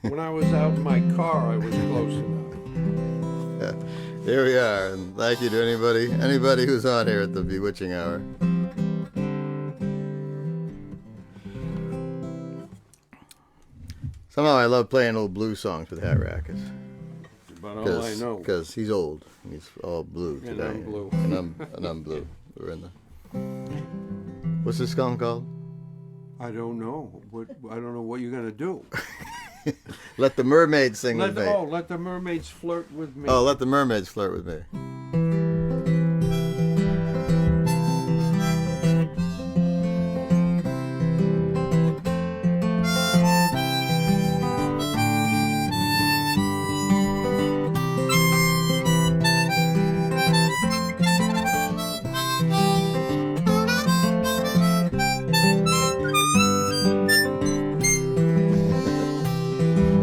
When I was out in my car, I was close enough. Yeah. Here we are, and thank you to anybody who's on here at the Bewitching Hour. Somehow I love playing old blues songs with Hat Rackets. About all I know. Because he's old, and he's all blue today. And I'm blue. And I'm blue. We're in the... What's this song called? I don't know. I don't know what you're gonna do. Let the Mermaids sing with me. Let the mermaids flirt with me. Oh, let the mermaids flirt with me.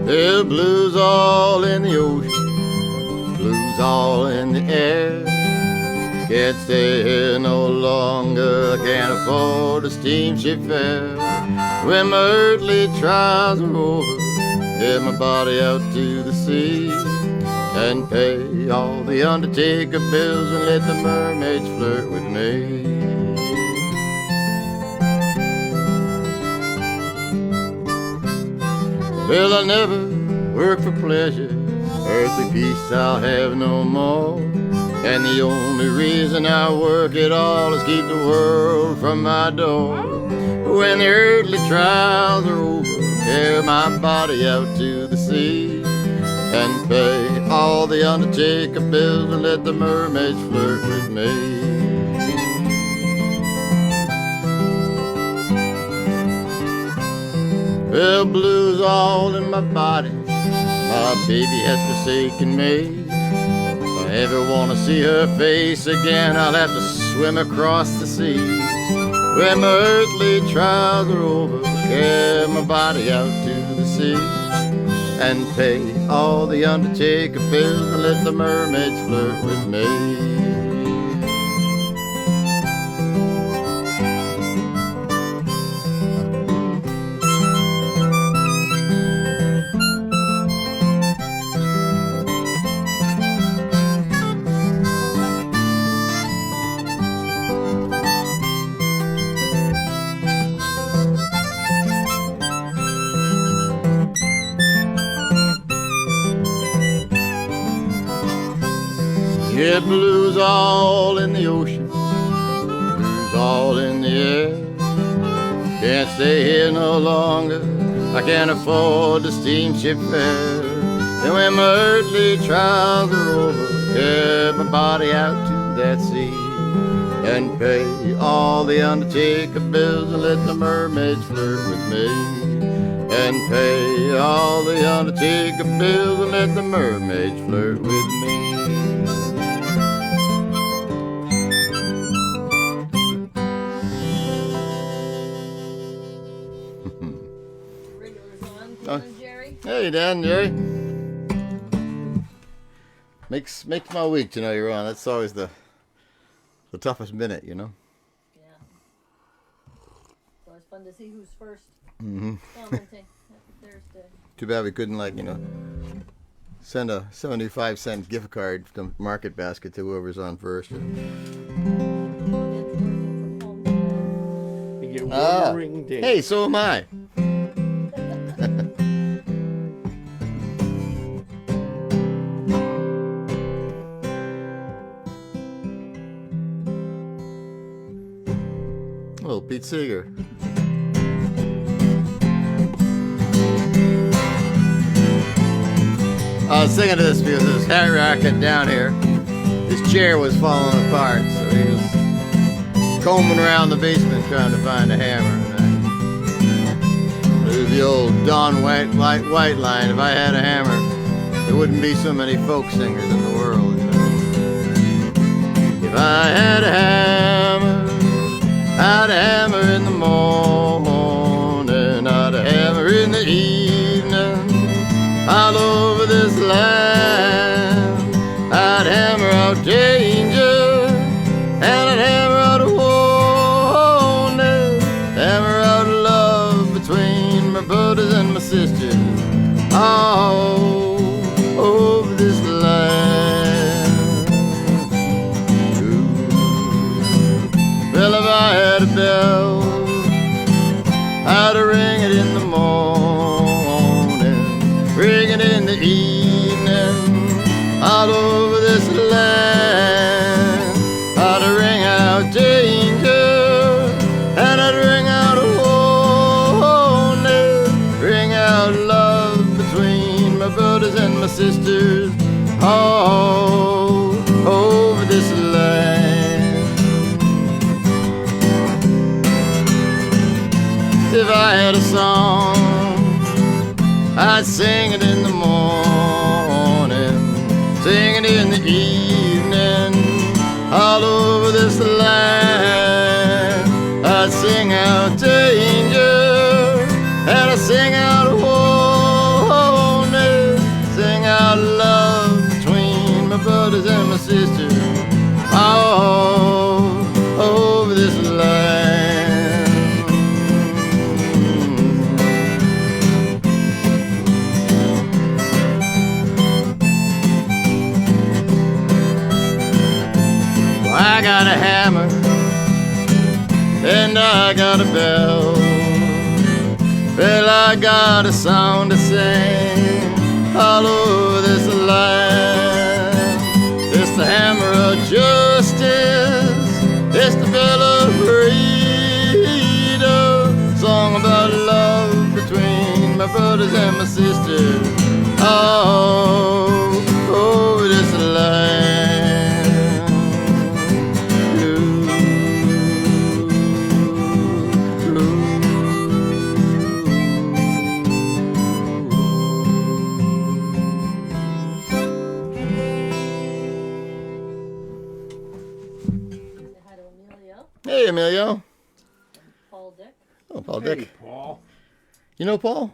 The blues all in the ocean, blues all in the air. Can't stay here no longer, I can't afford a steamship fare. When my earthly trials are over, get my body out to the sea and pay all the undertaker bills and let the mermaids flirt with me. Well, I'll never work for pleasure, earthly peace I'll have no more. And the only reason I work at all is keep the world from my door. When the earthly trials are over, carry my body out to the sea and pay all the undertaker bills and let the mermaids flirt with me. Well, blues all in my body, my baby has forsaken me. If I ever want to see her face again, I'll have to swim across the sea. When my earthly trials are over, carry my body out to the sea and pay all the undertaker bills and let the mermaids flirt with me. Yeah, blues all in the ocean, blues all in the air. Can't stay here no longer, I can't afford the steamship fare. And when my earthly trials are over, carry my body out to that sea and pay all the undertaker bills and let the mermaids flirt with me. And pay all the undertaker bills and let the mermaids flirt with me. Jerry? Hey, Dan, Jerry. Makes my week to know you're on. That's always the toughest minute, you know. Yeah. It's always fun to see who's first. Mm-hmm. Commenting. Happy Thursday. Too bad we couldn't, send a 75-cent gift card from Market Basket to whoever's on first. You get one ring ding. Hey, so am I. Oh, Pete Seeger. I was singing to this because this hat racket down here, his chair was falling apart, so he was combing around the basement trying to find a hammer. It was the old Don White line, if I had a hammer, there wouldn't be so many folk singers in the world. You know? If I had a hammer, I'd a hammer in the morning, I'd a hammer in the evening, all over this land. I'd hammer out danger, and I'd hammer out a warning, hammer out love between my brothers and my sisters, all over this land. Ooh. Well, if I had a bell, I'd ring it in the morning, ring it in the evening, all over this land. I'd ring out danger, and I'd ring out warning, ring out love between my brothers and my sisters, all over this land. If I had a song, I'd sing it in the morning, sing it in the evening, all over this land. I'd sing out danger, and I'd sing out warning, sing out love between my brothers and my sisters, all over this land. I got a hammer and I got a bell. Well, I got a song to sing all over this land. It's the hammer of justice, it's the bell of freedom, song about love between my brothers and my sisters, all over this land. Hi to Emilio, Hey, Emilio. Paul Dick. Oh, Paul Hey, Dick. Paul. You know Paul?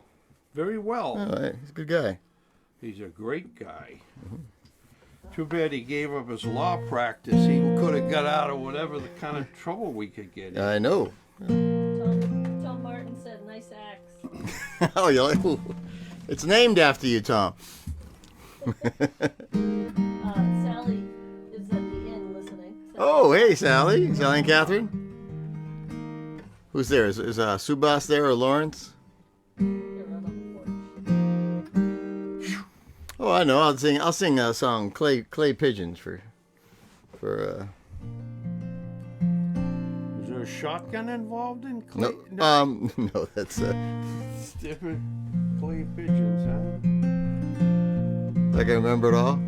Very well. Oh, hey, he's a good guy. He's a great guy. Too bad he gave up his law practice. He could have got out of whatever the kind of trouble we could get in. I know. Tom Martin said, nice axe. Oh, you like? Ooh. It's named after you, Tom. Sally is at the inn listening. Oh, hey, Sally. Sally and Catherine. Who's there? Is Subas there or Lawrence? They're right on the porch. Oh, I know. I'll sing a song, Clay Pigeons for. Is there a shotgun involved in clay? No, no, that's It's different. Clay pigeons, huh? I can remember it all.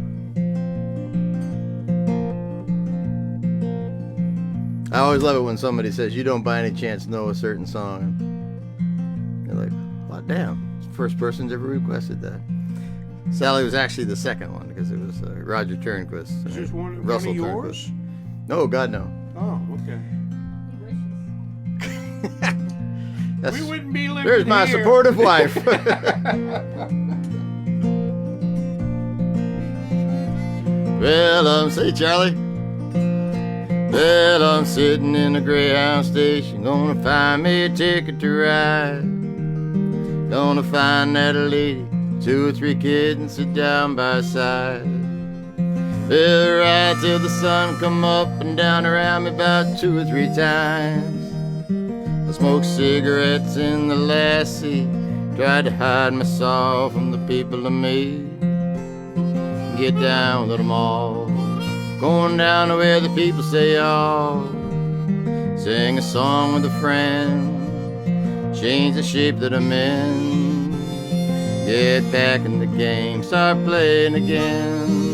I always love it when somebody says you don't by any chance know a certain song. You're like, what? Damn, it's the first person's ever requested that. Sally was actually the second one because it was Roger Turnquist. Is this one Russell of Turnquist. yours? No, God no. Oh, okay. He wishes. That's, We wouldn't be living there's my here. supportive wife. Well, say Charlie. Well, I'm sitting in a Greyhound station, gonna find me a ticket to ride. Gonna find that lady, 2 or 3 kids, and sit down by her side. We'll ride till the sun come up and down around me about 2 or 3 times. I smoke cigarettes in the last seat, tried to hide my sorrow from the people of me. Get down with them all, going down to where the people say all. Sing a song with a friend, change the shape that I'm in. Get back in the game, start playing again.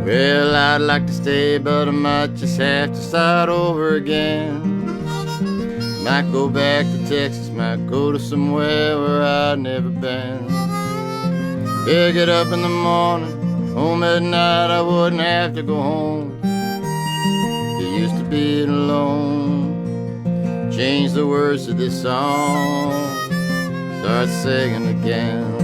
Well, I'd like to stay, but I might just have to start over again. Might go back to Texas, might go to somewhere where I've never been. Yeah, get up in the morning, home at night, I wouldn't have to go home. Get used to being alone, change the words to this song, start singing again.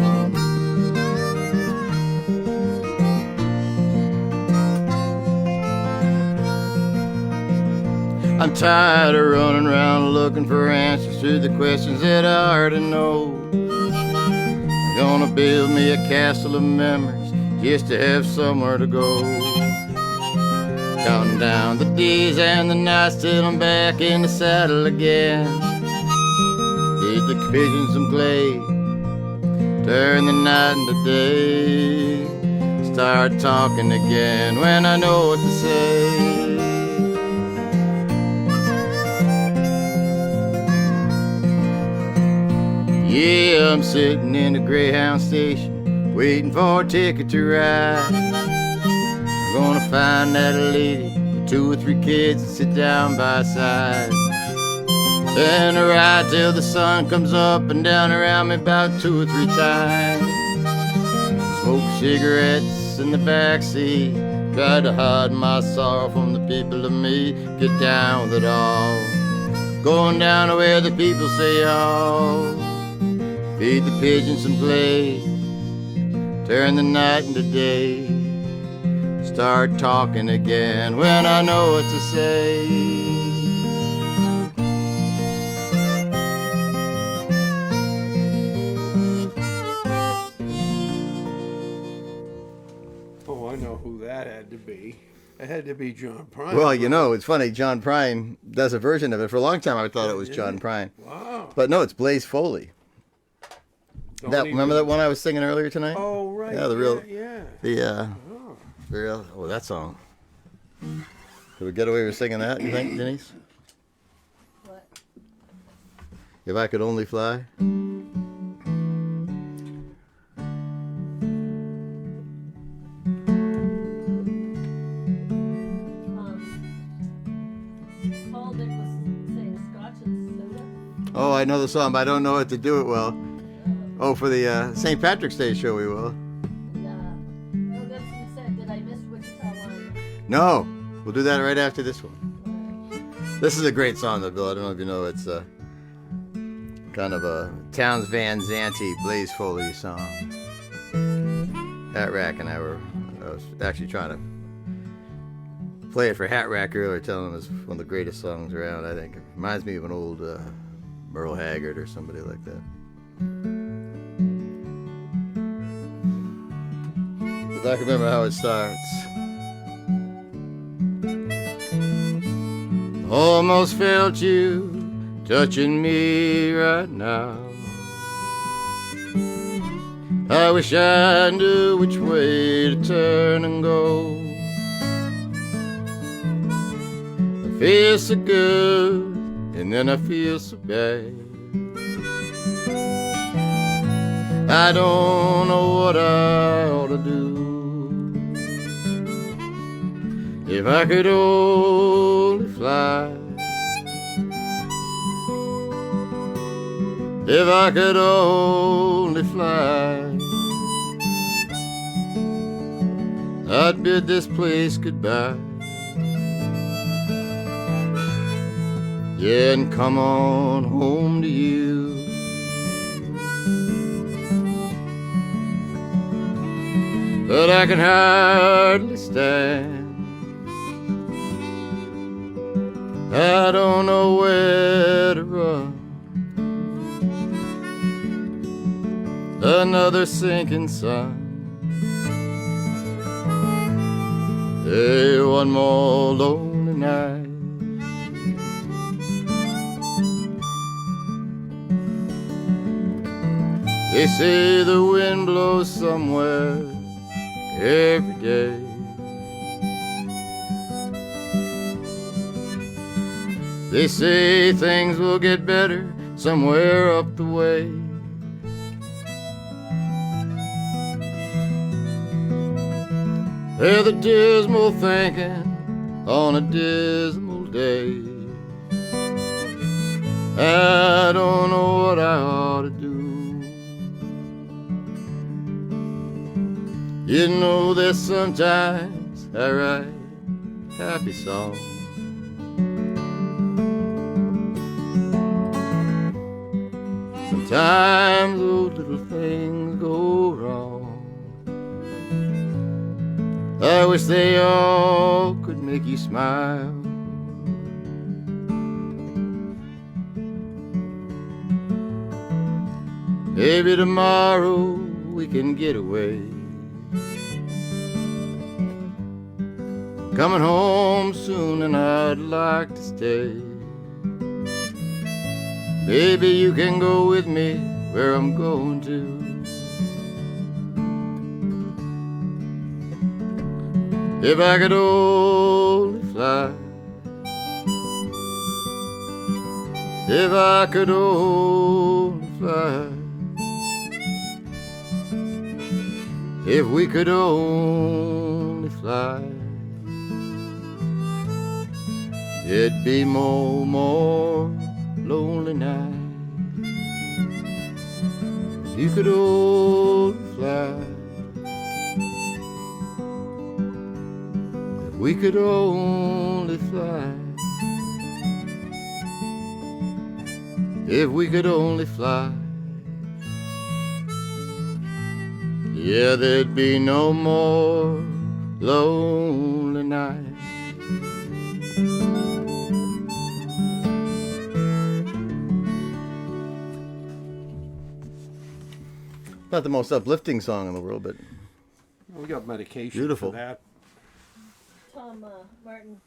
I'm tired of running around looking for answers to the questions that I already know. I'm gonna build me a castle of memories just to have somewhere to go. Counting down the days and the nights till I'm back in the saddle again. Feed the pigeons some clay, turn the night into day. Start talking again when I know what to say. Yeah, I'm sitting in the Greyhound station, waiting for a ticket to ride. I'm gonna find that lady with 2 or 3 kids and sit down by her side. And ride till the sun comes up and down around me about 2 or 3 times. Smoke cigarettes in the backseat, try to hide my sorrow from the people of me. Get down with it all, going down to where the people say all. Feed the pigeons some play, turn the night into day. Start talking again when I know what to say. Oh, I know who that had to be. It had to be John Prine. Well, you know, it's funny. John Prine does a version of it. For a long time, I thought it was John Prine. Wow. But no, it's Blaze Foley. Remember that one I was singing earlier tonight? Oh, right. Yeah, the real, Yeah. that song. Could we get away with singing that, you think, Denise? What? If I Could Only Fly? Paul Dick was saying scotch and soda. Oh, I know the song, but I don't know it to do it well. Oh, for the St. Patrick's Day show we will. And, Bill Gibson said, did I miss Wichita Line? No, we'll do that right after this one. This is a great song, though, Bill. I don't know if you know. It's kind of a Townes Van Zandt, Blaze Foley song. Hat Rack and I was actually trying to play it for Hat Rack earlier, telling him it's one of the greatest songs around, I think. It reminds me of an old Merle Haggard or somebody like that. If I can remember how it starts. Almost felt you touching me right now. I wish I knew which way to turn and go. I feel so good, and then I feel so bad. I don't know what I ought to do. If I could only fly, if I could only fly, I'd bid this place goodbye. Yeah, and come on home to you. But I can hardly stand. I don't know where to run. Another sinking sun. Hey, one more lonely night. They say the wind blows somewhere every day. They say things will get better somewhere up the way. They're the dismal thinking on a dismal day. I don't know what I ought to do. You know that sometimes I write happy songs. Sometimes those little things go wrong. I wish they all could make you smile. Maybe tomorrow we can get away. Coming home soon and I'd like to stay. Baby, you can go with me where I'm going to. If I could only fly, if I could only fly, if we could only fly, it'd be more lonely night. If you could only fly, if we could only fly, if we could only fly, yeah, there'd be no more lonely nights. Not the most uplifting song in the world, but We got medication Beautiful. for that. Tom Martin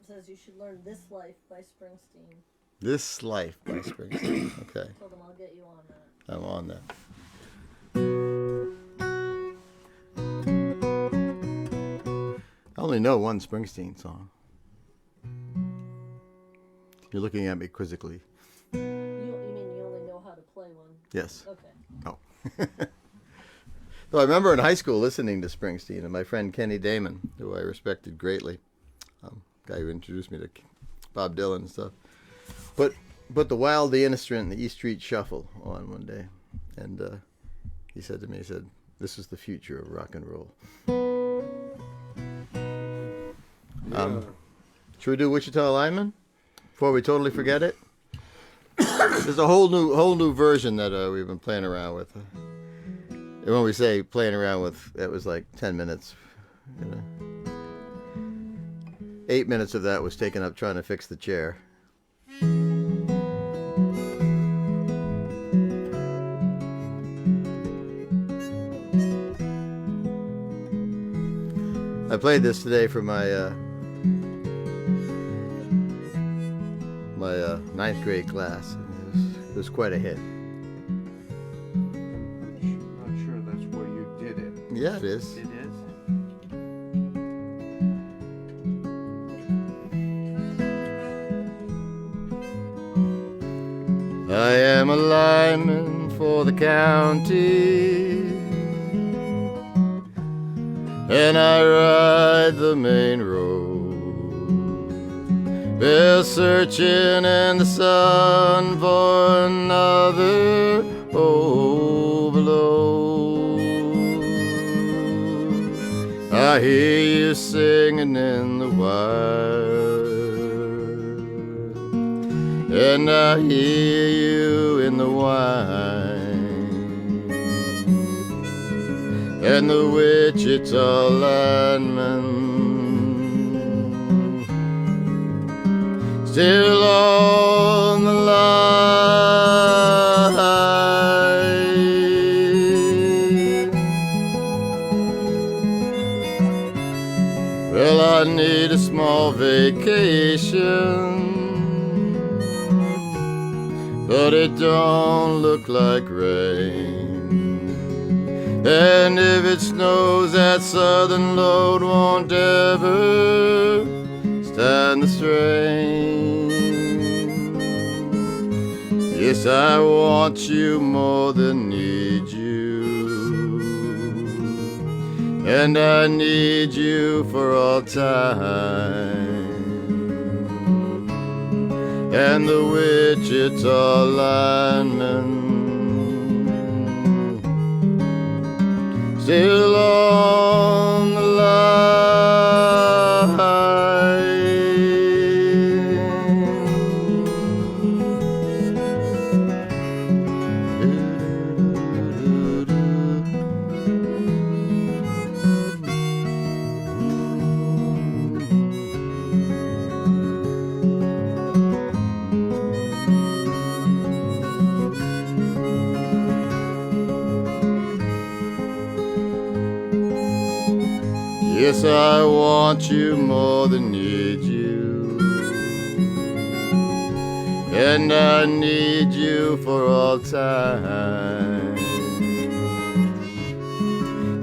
says you should learn This Life by Springsteen. This Life by Springsteen. Okay, Told him I'll get you on that. I'm on that. I only know one Springsteen song. You're looking at me quizzically. You mean you only know how to play one? Yes. Okay. Oh. Though I remember in high school listening to Springsteen, and my friend Kenny Damon, who I respected greatly, guy who introduced me to Bob Dylan and stuff, put the Wild, the Innistrent, and the E Street Shuffle on one day, and he said to me, "This is the future of rock and roll." Should we do Wichita Lineman before we totally forget it? There's a whole new version that we've been playing around with. And when we say playing around with, it was like 10 minutes. 8 minutes of that was taken up trying to fix the chair. I played this today for my ninth grade class. It was quite a hit. I'm not sure that's where you did it. Yeah, it is. It is? I am a lineman for the county, and I ride the main road. They're searching in the sun for another overload. I hear you singing in the wire, and I hear you in the wine, and the Wichita lineman still on the line. Well, I need a small vacation, but it don't look like rain. And if it snows, that southern load won't ever stand the strain. Yes, I want you more than need you, and I need you for all time. And the Wichita lineman still on the line. Yes, I want you more than need you, and I need you for all time.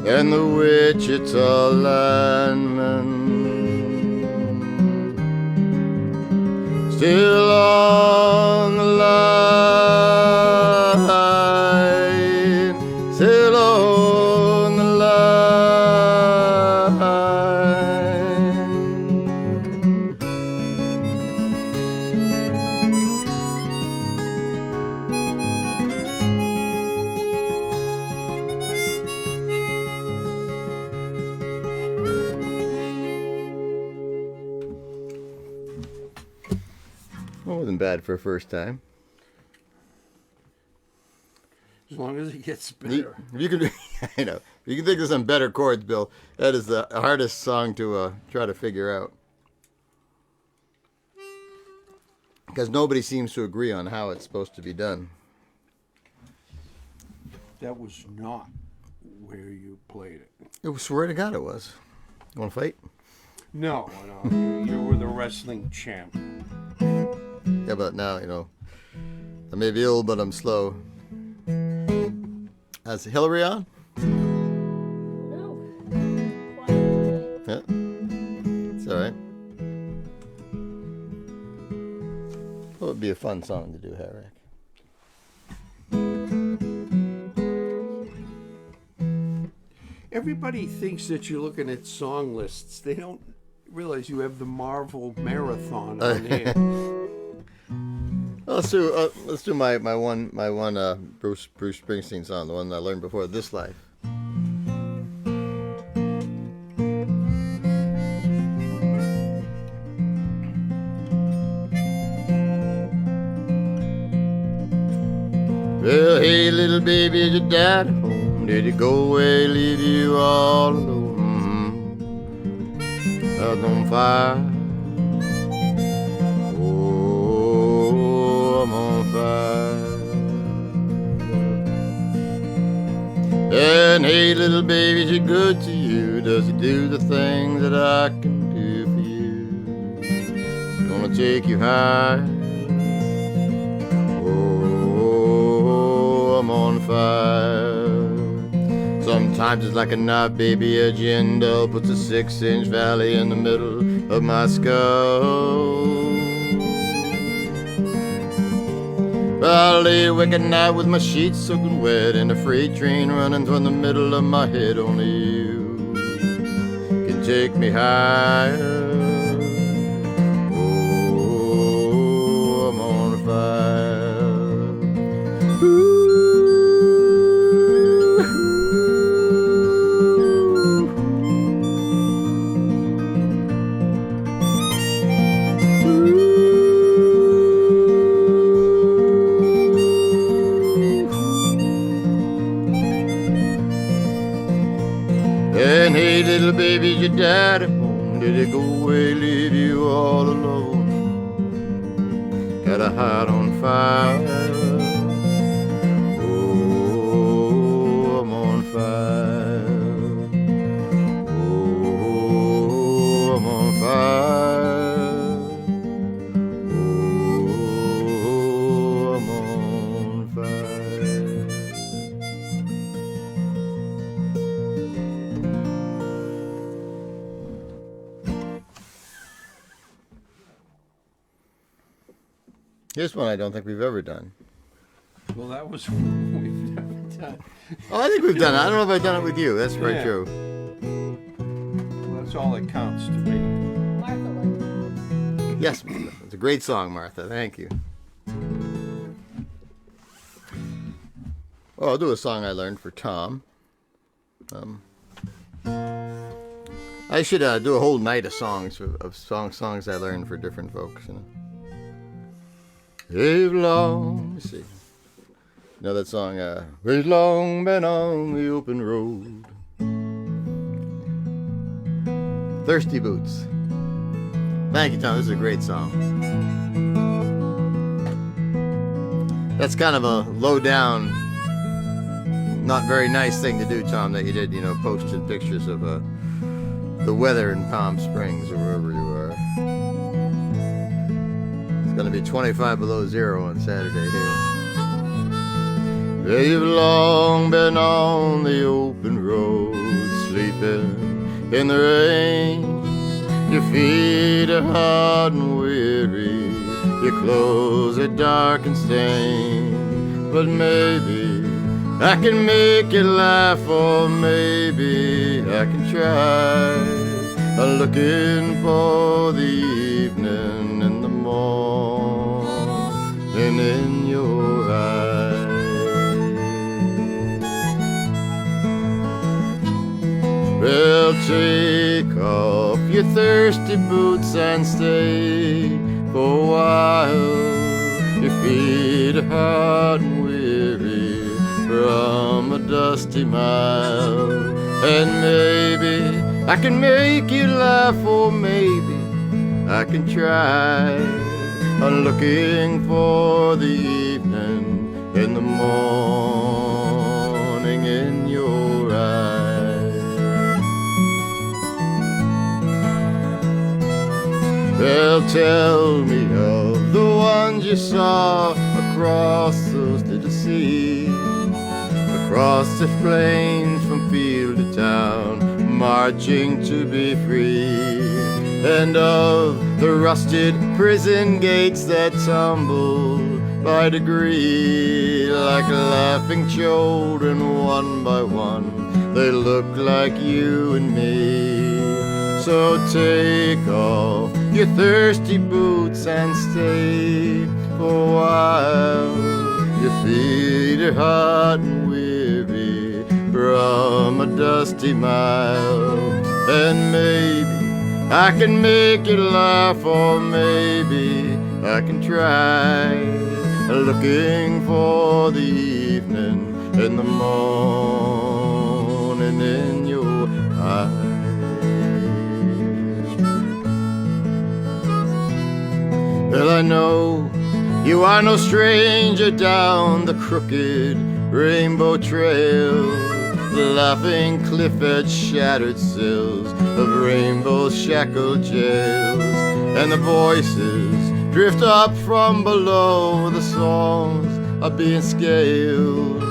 And the Wichita lineman still on the line, still on the line. Wasn't bad for a first time. As long as it gets If better. you can, I know. If you can think of some better chords, Bill, that is the hardest song to try to figure out. Because nobody seems to agree on how it's supposed to be done. That was not where you played it. I swear to God it was. You want to fight? No, no, you were the wrestling champ. Yeah, but now, you know, I may be ill, but I'm slow. Is Hillary on? No. Quiet. Yeah. It's all right. What would be a fun song to do, Harrick? Everybody thinks that you're looking at song lists. They don't realize you have the Marvel Marathon on here. Well, let's do my one Bruce Springsteen song, the one I learned before, This Life. Well, hey, little baby, is your dad home? Did he go away, leave you all alone? Earth on fire. Oh, I'm on fire. And hey, little baby, is he good to you? Does he do the things that I can do for you? Gonna take you high. I'm on fire. Sometimes it's like a knife, baby, a Jindal puts a 6-inch valley in the middle of my skull. I lay awake at night with my sheets soaking wet and a freight train running from the middle of my head. Only you can take me higher. Oh, I'm on fire. And hey, little baby, your daddy home? Did he go away, leave you all alone? Got a heart on fire. Oh, I'm on fire. Oh, I'm on fire. Oh, I'm on fire. Here's one I don't think we've ever done. Well, that was what we've never done. Oh, I think we've done it. I don't know if I've done it with you. That's very Yeah. true. Well, that's all that counts to me. Martha liked it. Yes, it's a great song, Martha. Thank you. Well, I'll do a song I learned for Tom. I should do a whole night of songs songs I learned for different folks. You know. We've long, let me see. You know that song, we've long been on the open road. Thirsty Boots. Thank you, Tom. This is a great song. That's kind of a low down, not very nice thing to do, Tom, that you did, you know, posted pictures of the weather in Palm Springs or wherever you are. It's going to be 25 below zero on Saturday here. Well, you've long been on the open road, sleeping in the rain. Your feet are hot and weary, your clothes are dark and stained. But maybe I can make you laugh, or maybe I can try. I'm looking for the evening in the morning in your eyes. Well, take off your thirsty boots and stay for a while. Your feet are hot and weary from a dusty mile. And maybe I can make you laugh, or maybe I can try. I'm looking for the evening in the morning in your eyes. Well, tell me of the ones you saw across those little seas, across the plains from field to town, marching to be free, and of the rusted prison gates that tumble by degree, like laughing children one by one, they look like you and me. So take off your thirsty boots and stay for a while. Your feet are hot and weary from a dusty mile. And maybe I can make you laugh, or maybe I can try. Looking for the evening in the morning in your eyes. Well, I know you are no stranger down the crooked rainbow trail, the laughing cliff edge shattered sills of rainbow shackled jails, and the voices drift up from below, the songs are being scaled.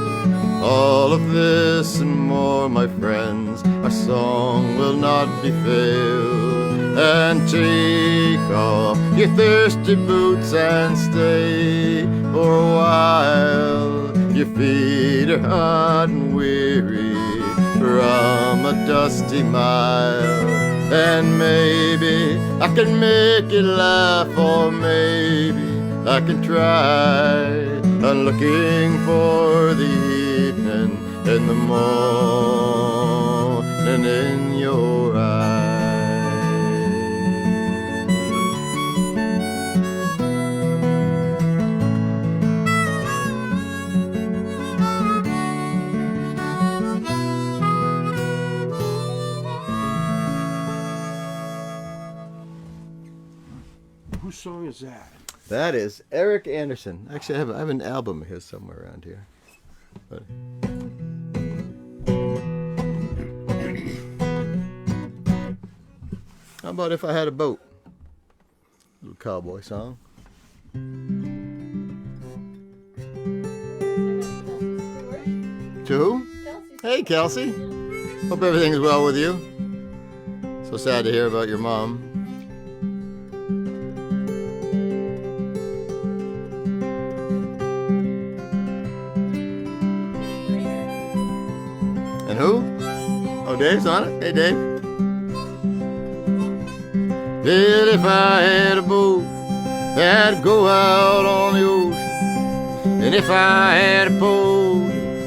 All of this and more, my friends, our song will not be failed. And take off your thirsty boots and stay for a while. Your feet are hot and weary from a dusty mile. And maybe I can make you laugh, or maybe I can try. I'm looking for the evening in the morning in your eyes. Whose song is that? That is Eric Anderson. Actually, I have an album of his somewhere around here. But how about If I Had a Boat? Little cowboy song. To who? Hey, Kelsey. Hope everything's well with you. So sad to hear about your mom. And who? Oh, Dave's on it. Hey, Dave. Well, if I had a boat, I'd go out on the ocean. And if I had a pole,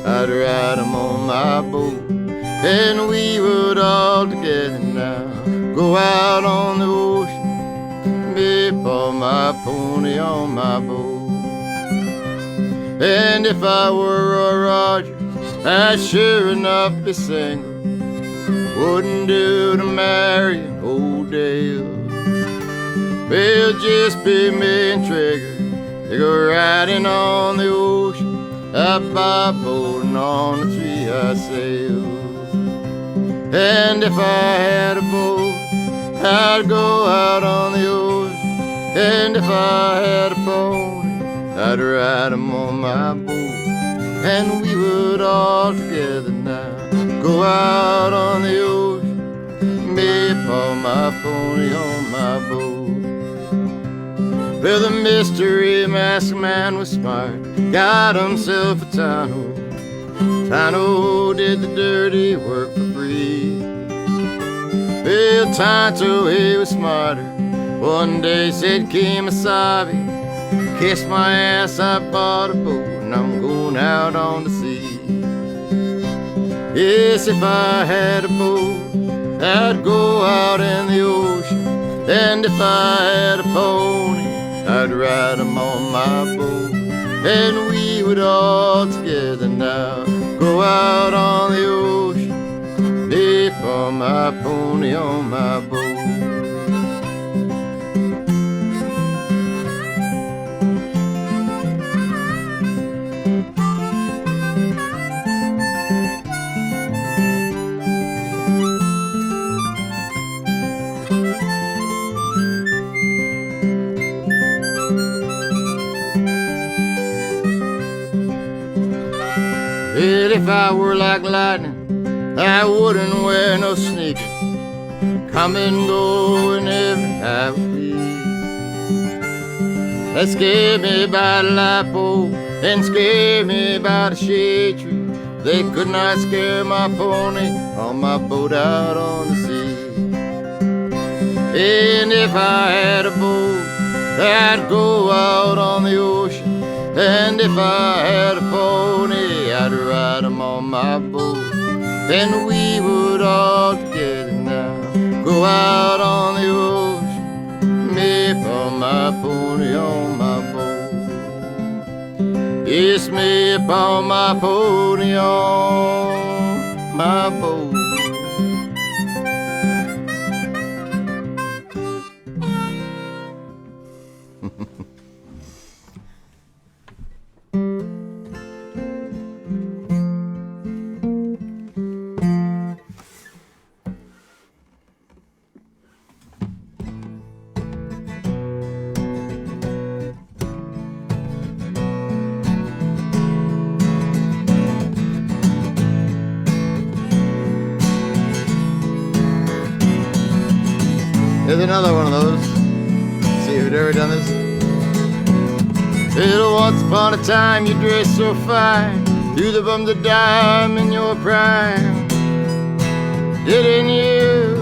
I'd ride him on my boat. And we would all together now go out on the ocean, me upon my pony on my boat. And if I were Roy Rogers, I'd sure enough be single. Wouldn't do to marry an old Dale. Well, just be me and Trigger, they go riding on the ocean, up by boating on the three I sail. And if I had a boat, I'd go out on the ocean. And if I had a pony, I'd ride him on my boat. And we would all together now go out on the ocean, me upon my pony on my boat. Well, the mystery masked man was smart, got himself a Tano. Tano did the dirty work for free. Well, Tonto, he was smarter. One day said, Kemosabe, kiss my ass, I bought a boat, and I'm going out on the sea. Yes, if I had a boat, I'd go out in the ocean. And if I had a pony, I'd ride him on my boat. And we would all together now go out on the ocean, me for my pony on my boat. Well, if I were like lightning, I wouldn't wear no sneakers, come and go whenever I would please. That scared me by the light pole and scared me by the shade tree. They could not scare my pony on my boat out on the sea. And if I had a boat, I'd go out on the ocean. And if I had a pony, I'd ride him on my boat. And we would all together now go out on the ocean, me upon my pony on my boat. Yes, me upon my pony on my boat. Here's another one of those. See who'd ever done this. Little once upon a time you dressed so fine, you the bum to dime in your prime, didn't you?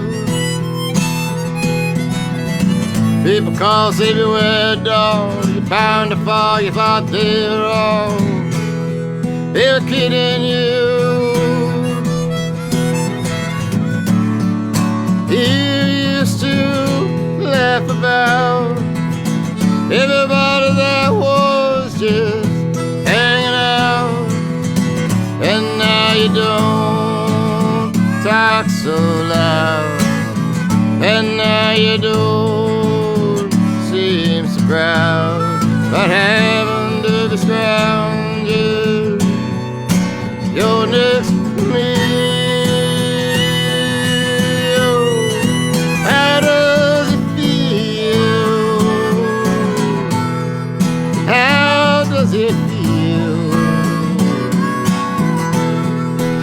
People call, say beware dog, you're bound to fall, you thought they were all, they were kidding you. You used to laugh about everybody that was just hanging out, and now you don't talk so loud, and now you don't seem so proud. What happened to the stranger? You're next to me. How does it feel? How does it feel?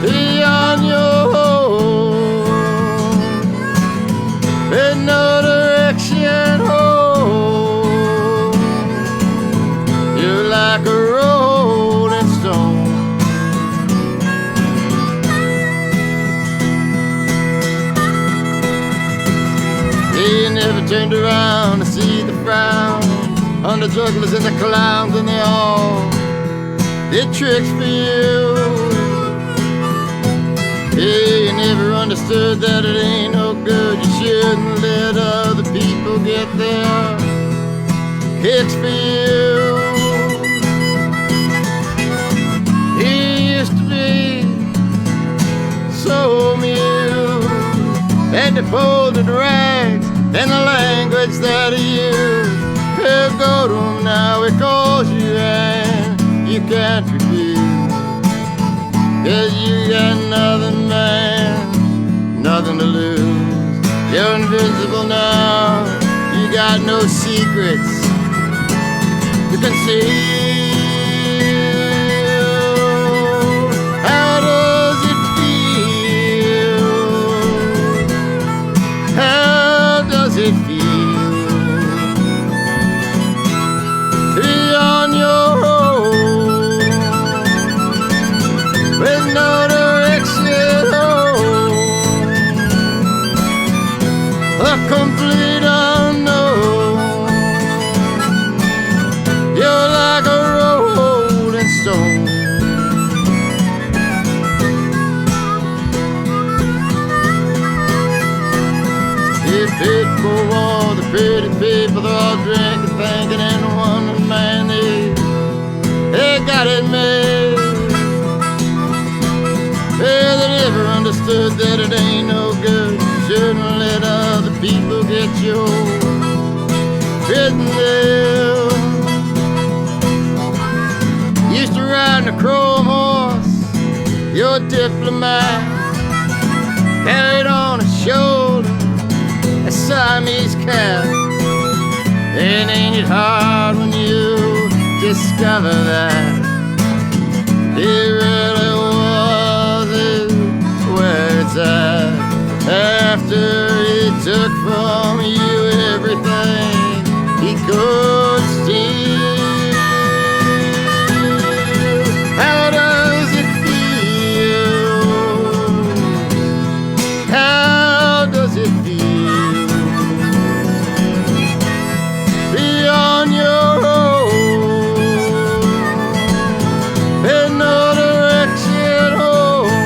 Be on your own, in no direction home. You're like a rolling stone. He never turned around to see the frown on the jugglers and the clowns, and they all did tricks for you. He never understood that it ain't no good. You shouldn't let other people get their kicks for you. He used to be so amused, and they pulled the rags and the language that he used. He'll go to him now, he calls you and you can't refuse. 'Cause you got nothing, man, You're invisible now. You got no secrets to conceal. How does it feel? How does it feel to be on your own with no direction home? A complete unknown. You're like a rolling stone. You paid for all the pretty people, they're all drinking, thinking, and wondering, man, they got it made. Yeah, they never understood that it ain't no good. Shouldn't let other people get your business. Used to ride a chrome horse, you're a diplomat, carried on a shoulder a Siamese cat. And ain't it hard when you discover that it really wasn't where it's at? After he took from you everything he could steal. How does it feel? How does it feel? Be on your own, in no direction home.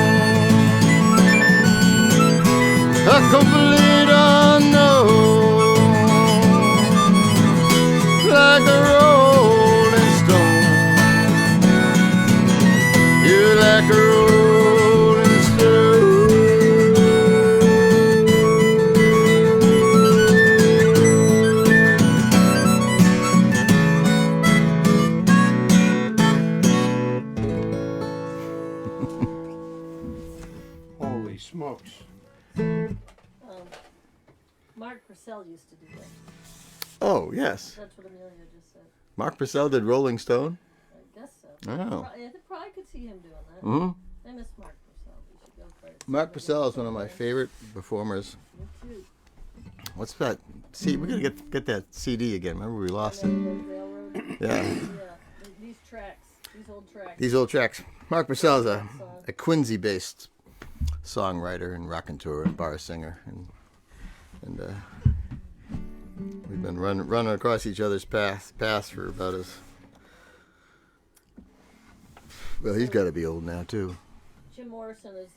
A complete unknown, like a rolling stone. You're like a rolling stone. Holy smokes. Mark Purcell used to do that. Oh, yes. That's what Amelia just said. Mark Purcell did Rolling Stone. I guess so. Oh. I probably could see him doing that. Mm-hmm. I miss Mark Purcell. We should go for it. Mark Purcell is one of my favorite performers. Me too. What's that? See, we're gonna get that CD again. Remember we lost it. Railroad. Yeah. Yeah. These tracks. These old tracks. These old tracks. Mark Purcell is a Quincy-based songwriter and raconteur and bar singer, and we've been running across each other's paths for about as well. He's got to be old now too. Jim Morrison is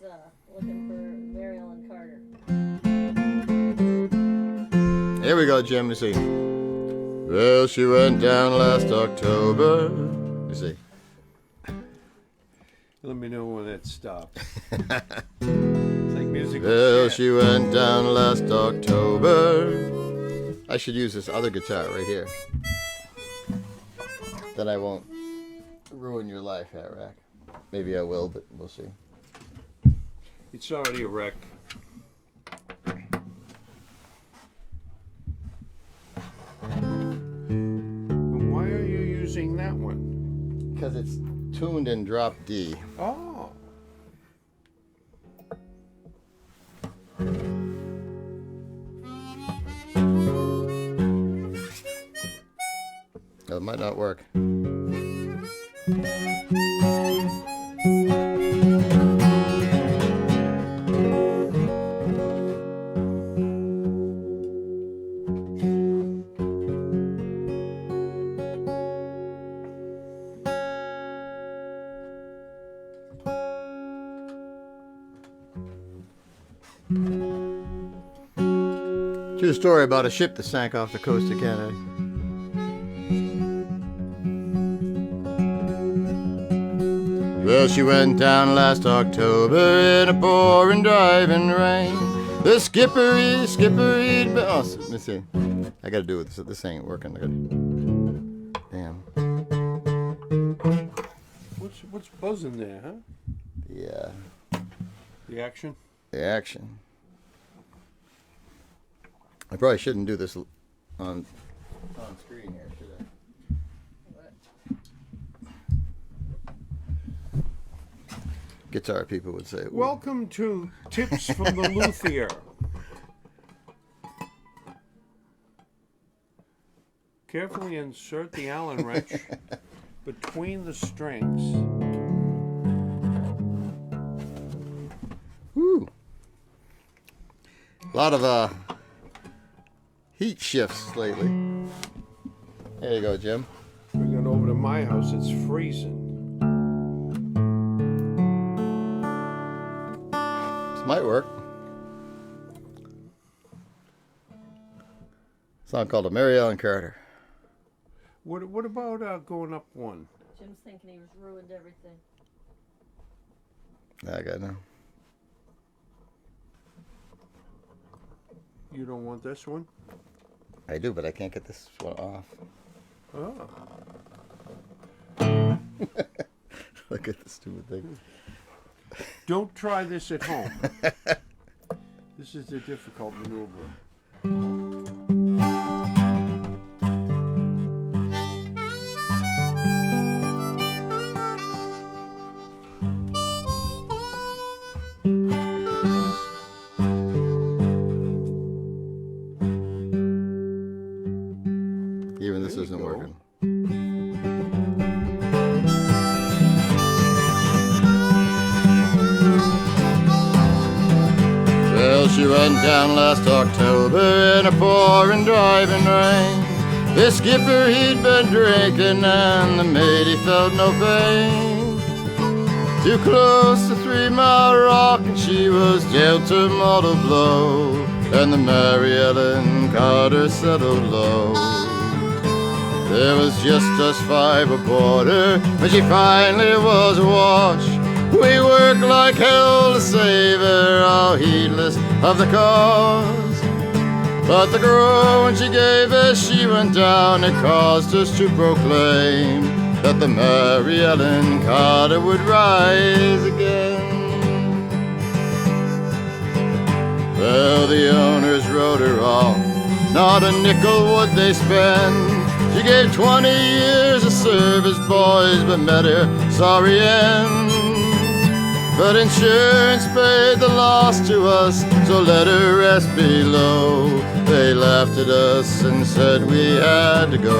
looking for Mary Ellen Carter. Here we go, Jim. You see. Well, she went down last October. You see. Let me know when that stops. It's like musical Well, shit. she went down last October. I should use this other guitar right here. Then I won't ruin your life, Harak. Maybe I will, but we'll see. It's already a wreck. And why are you using that one? Because it's tuned in drop D. Oh. It might not work. True story about a ship that sank off the coast of Canada. Well, she went down last October in a pouring driving rain. The skippery, oh, let me see. I gotta do it. This ain't working. Damn. What's buzzing there, huh? Yeah. The action? The action. I probably shouldn't do this on screen here, should I? Guitar people would say. Welcome to Tips from the Luthier. Carefully insert the Allen wrench between the strings. Woo. A lot of heat shifts lately. There you go, Jim. Bring it over to my house, it's freezing. This might work. Song called a Mary Ellen Carter. What about going up one? Jim's thinking he was ruined everything. I got no. You don't want this one? I do, but I can't get this one off. Oh. Look at the stupid thing. Don't try this at home. This is a difficult maneuver. Even this There you isn't go. working. Well, she went down last October in a pouring driving rain. The skipper, he'd been drinking and the mate, he felt no pain. Too close to 3 Mile Rock and she was dealt a mortal blow, and the Mary Ellen Carter settled low. There was just us 5 aboard her when she finally was awash. We worked like hell to save her, all heedless of the cause. But the groan she gave as she went down, it caused us to proclaim that the Mary Ellen Carter would rise again. Well, the owners wrote her off, not a nickel would they spend. She gave 20 years of service, boys, but met her sorry end. But insurance paid the loss to us, so let her rest below. They laughed at us and said we had to go.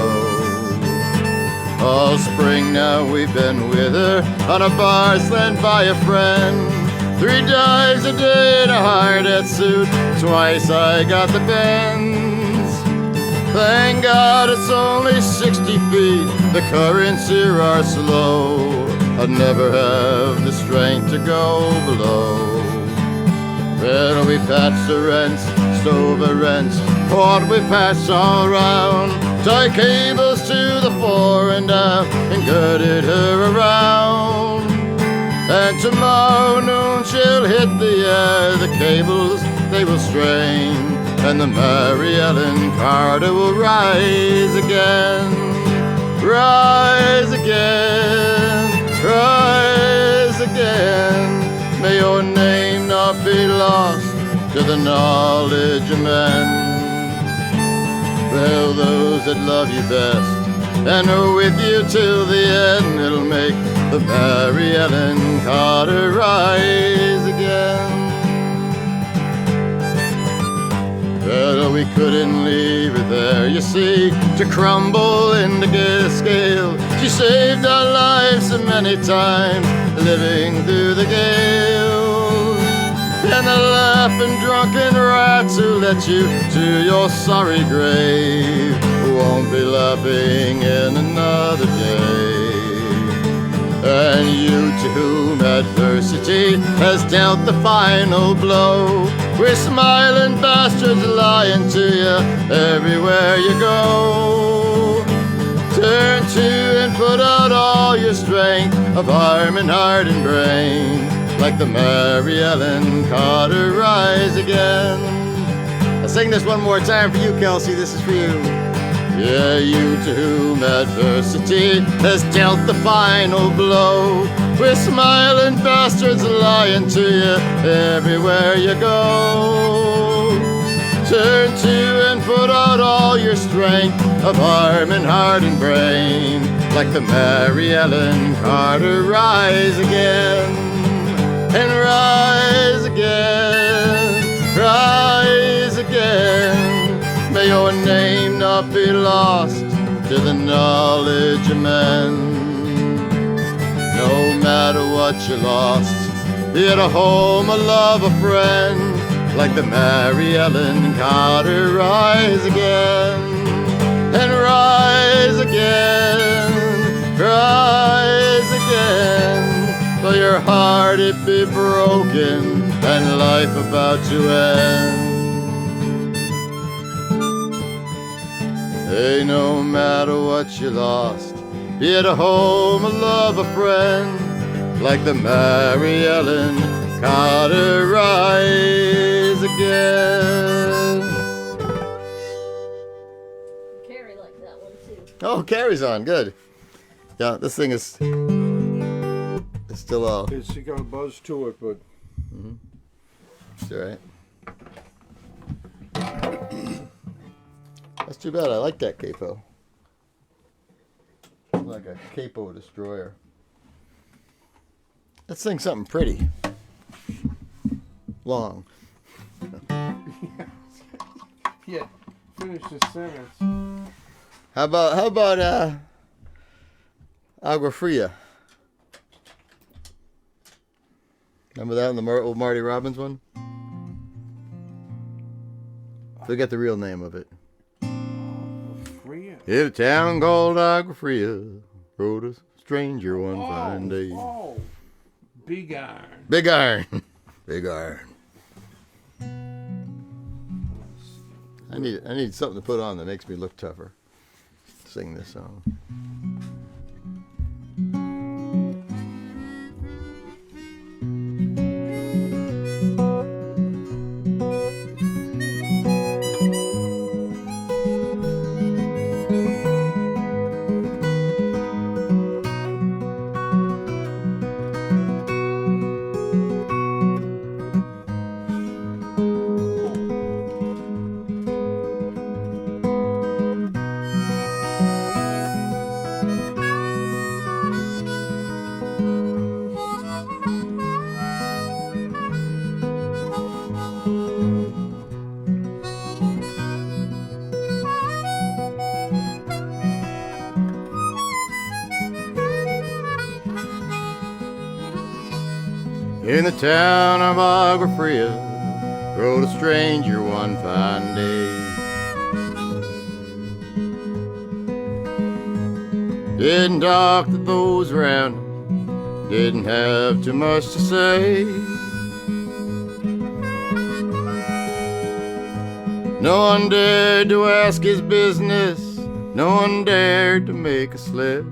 All spring now we've been with her on a barge lent by a friend. 3 dives a day in a hard-hat suit, twice I got the bends. Thank God it's only 60 feet, the currents here are slow. I'd never have the strength to go below. Well, we patched the rents, stove the rents, what we patched all round. Tied cables to the fore and aft and girded her around. And tomorrow noon she'll hit the air, the cables they will strain, and the Mary Ellen Carter will rise again. Rise again, rise again. May your name not be lost to the knowledge of men. Well, those that love you best and are with you till the end, it'll make the Mary Ellen Carter rise again. Well, we couldn't leave her there, you see, to crumble into scale. She saved our lives so many times, living through the gale. And the laughing drunken rats who let you to your sorry grave won't be laughing in another day. And you to whom adversity has dealt the final blow, we're smiling bastards lying to you everywhere you go. Turn to and put out all your strength of arm and heart and brain, like the Mary Ellen Carter rise again. I'll sing this one more time for you, Kelsey. This is for you. Yeah, you to whom adversity has dealt the final blow, we're smiling bastards lying to you everywhere you go. Turn to and put out all your strength of arm and heart and brain. Like the Mary Ellen Carter, rise again and rise again, rise again. May your name not be lost to the knowledge of men. No matter what you lost, be it a home, a love, a friend, like the Mary Ellen Carter, rise again and rise again, rise again. Though your heart it be broken and life about to end. Hey, no matter what you lost, be it a home, a love, a friend, like the Mary Ellen Carter, rise again. Carrie liked that one too. Oh, Carrie's on, good. Yeah, this thing is still all. It's got a buzz to it, but It's all right. That's too bad. I like that capo. Like a capo destroyer. Let's sing something pretty. Long. yeah, finish the sentence. How about Agua Fria? Remember that in the old Marty Robbins one? Forget the real name of it. Fria. In a town called Agua Fria, rode a stranger one fine day. Oh, Big Iron. Big Iron. Big Iron. I need something to put on that makes me look tougher. Sing this song. In the town of Agua Fria, rode a stranger one fine day. Didn't talk to those around him, didn't have too much to say. No one dared to ask his business, no one dared to make a slip.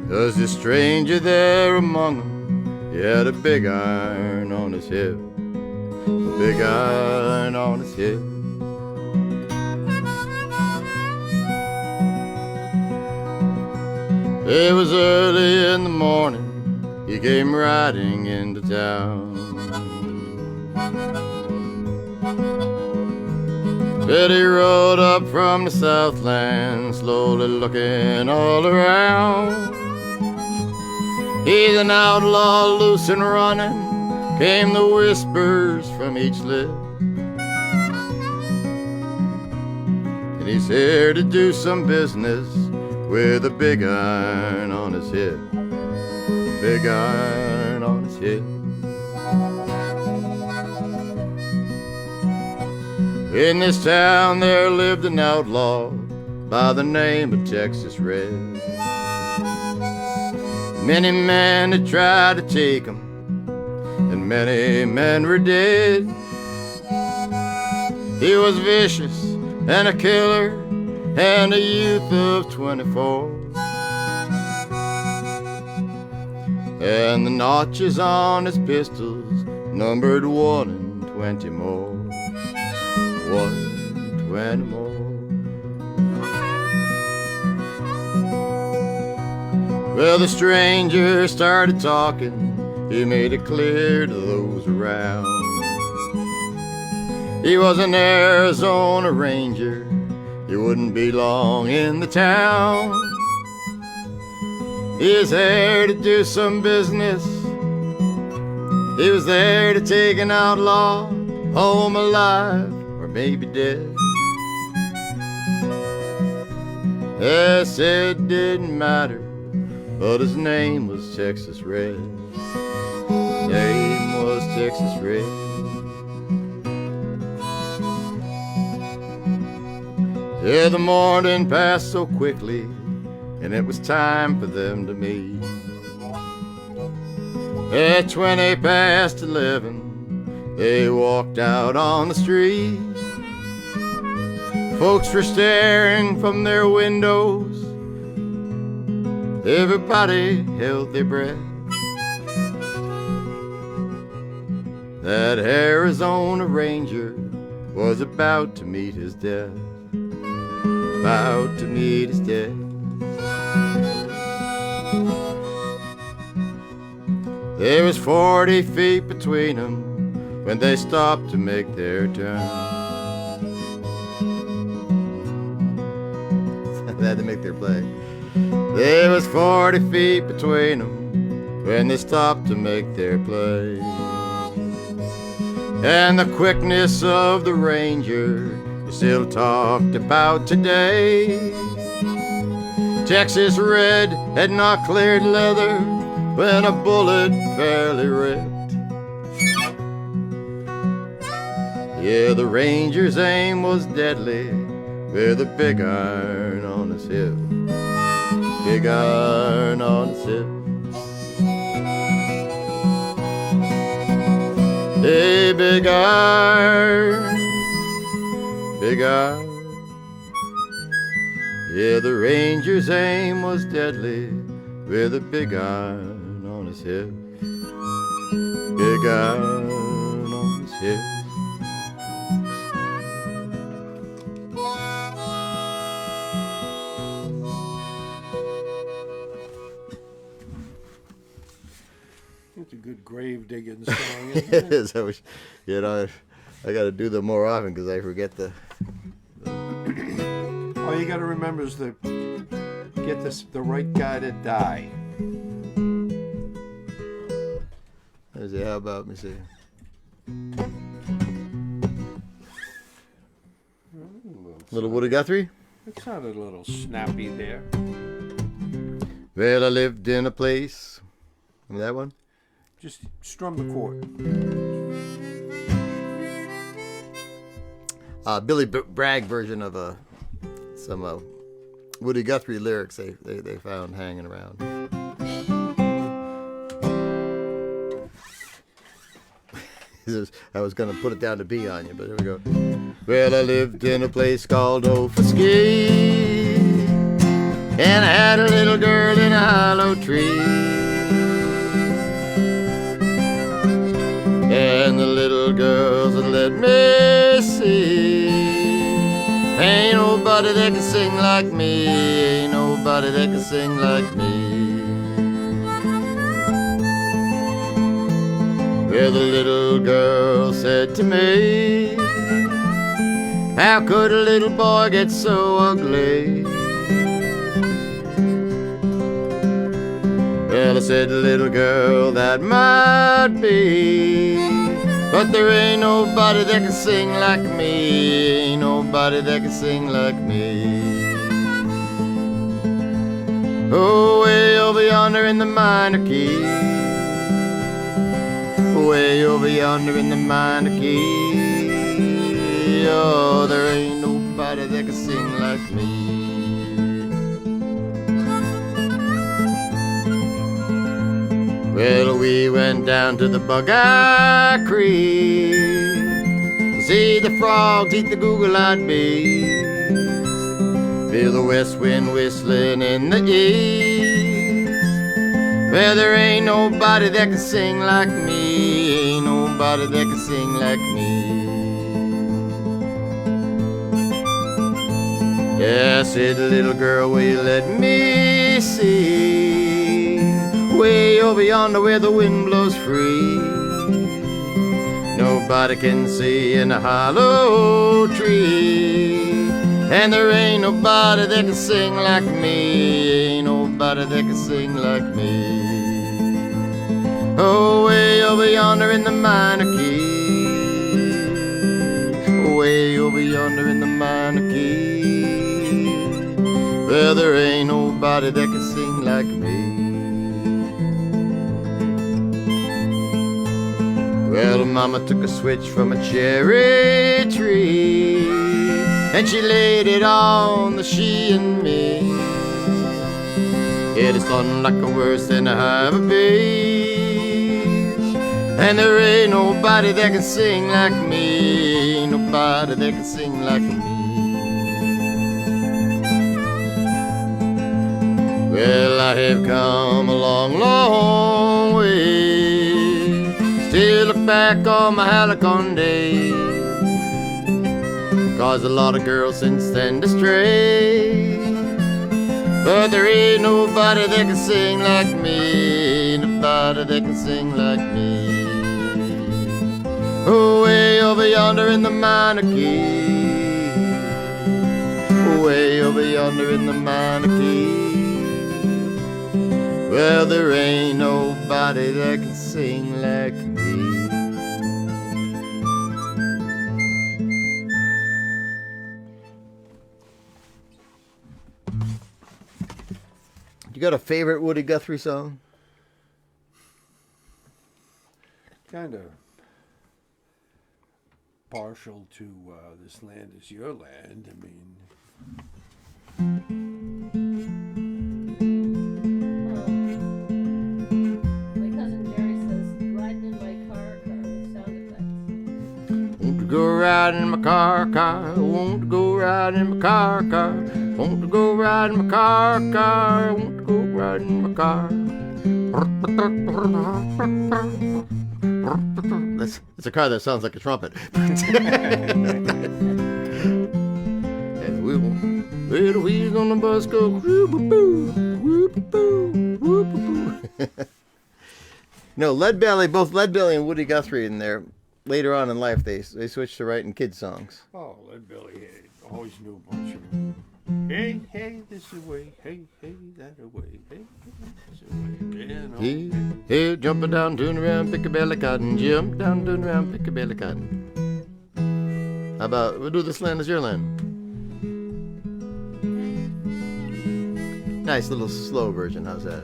'Cause the stranger there among them, he had a big iron on his hip, a big iron on his hip. It was early in the morning, he came riding into town. Betty rode up from the Southland, slowly looking all around. He's an outlaw loose and running, came the whispers from each lip. And he's here to do some business with a big iron on his hip, big iron on his hip. In this town there lived an outlaw by the name of Texas Red. Many men had tried to take him, and many men were dead. He was vicious and a killer, and a youth of 24. And the notches on his pistols numbered 1 and 20 more. 1 and 20 more. Well, the stranger started talking. He made it clear to those around. He was an Arizona Ranger. He wouldn't be long in the town. He was there to do some business. He was there to take an outlaw home alive or maybe dead. Yes, it didn't matter, but his name was Texas Red. His name was Texas Red. Yeah, the morning passed so quickly, and it was time for them to meet. At 20 past 11, they walked out on the street. Folks were staring from their windows. Everybody held their breath. That Arizona Ranger was about to meet his death. About to meet his death. There was 40 feet between them when they stopped to make their turn. They had to make their play. There was 40 feet between them when they stopped to make their play. And the quickness of the Ranger is still talked about today. Texas Red had not cleared leather when a bullet fairly ripped. Yeah, the Ranger's aim was deadly with a big iron on his hip. Big iron on his hip. Hey, big iron, big iron. Yeah, the Ranger's aim was deadly with a big iron on his hip. Big iron on his hip. It's a good grave digging song, isn't It is. I wish, you know, I got to do them more often because I forget the. All you got to remember is to get the right guy to die. Let's see, how about me see? Little Woody Guthrie? It sounded a little snappy there. Well, I lived in a place. Remember that one? Just strum the chord. Billy Bragg version of some Woody Guthrie lyrics they found hanging around. I was going to put it down to B on you, but here we go. Well, I lived in a place called Ophusky, and I had a little girl in a hollow tree. And the little girls that let me see, ain't nobody that can sing like me, ain't nobody that can sing like me. Well, the little girl said to me, how could a little boy get so ugly? Well, I said, little girl, that might be, but there ain't nobody that can sing like me, ain't nobody that can sing like me. Oh, way over yonder in the minor key, way over yonder in the minor key, oh, there ain't nobody that can sing like me. Well, we went down to the Buckeye Creek to see the frogs eat the Google-eyed bees, feel the west wind whistling in the east. Well, there ain't nobody that can sing like me, ain't nobody that can sing like me. Yeah, said the little girl, will you let me see, way over yonder where the wind blows free. nobody can see in a hollow tree. And there ain't nobody that can sing like me, ain't nobody that can sing like me. Oh, way over yonder in the minor key, way over yonder in the minor key. Well, there ain't nobody that can sing like me. Well, mama took a switch from a cherry tree, and she laid it on the she and me. It is something like a worse than a hive of bees. And there ain't nobody that can sing like me, ain't nobody that can sing like me. Well, I have come a long, long way, still look back on my Halicon days. Caused a lot of girls since then to stray, but there ain't nobody that can sing like me, ain't nobody that can sing like me. Oh, way over yonder in the minor key, way over yonder in the minor key. Well, there ain't nobody that can sing like me. You got a favorite Woody Guthrie song? Kind of partial to This Land Is Your Land. I mean, My cousin Jerry says, riding in my car with sound effects. Want to go riding in my car, want to go riding in my car, want to go riding in my car, want to go riding in my car. That's a car that sounds like a trumpet. And the wheels on the bus go whoop-a-boo, whoop-a-boo, whoop-a-boo. No, both Leadbelly and Woody Guthrie in there, later on in life, they switched to writing kid songs. oh, Leadbelly always knew a bunch of them. Hey, hey, this away. Hey, hey, that away. Hey, this away. Yeah, Hey, hey, jumping down, turn around, pick a belly cotton. Jump down, turn around, pick a belly cotton. How about, we'll do This Land Is Your Land. Nice little slow version, how's that?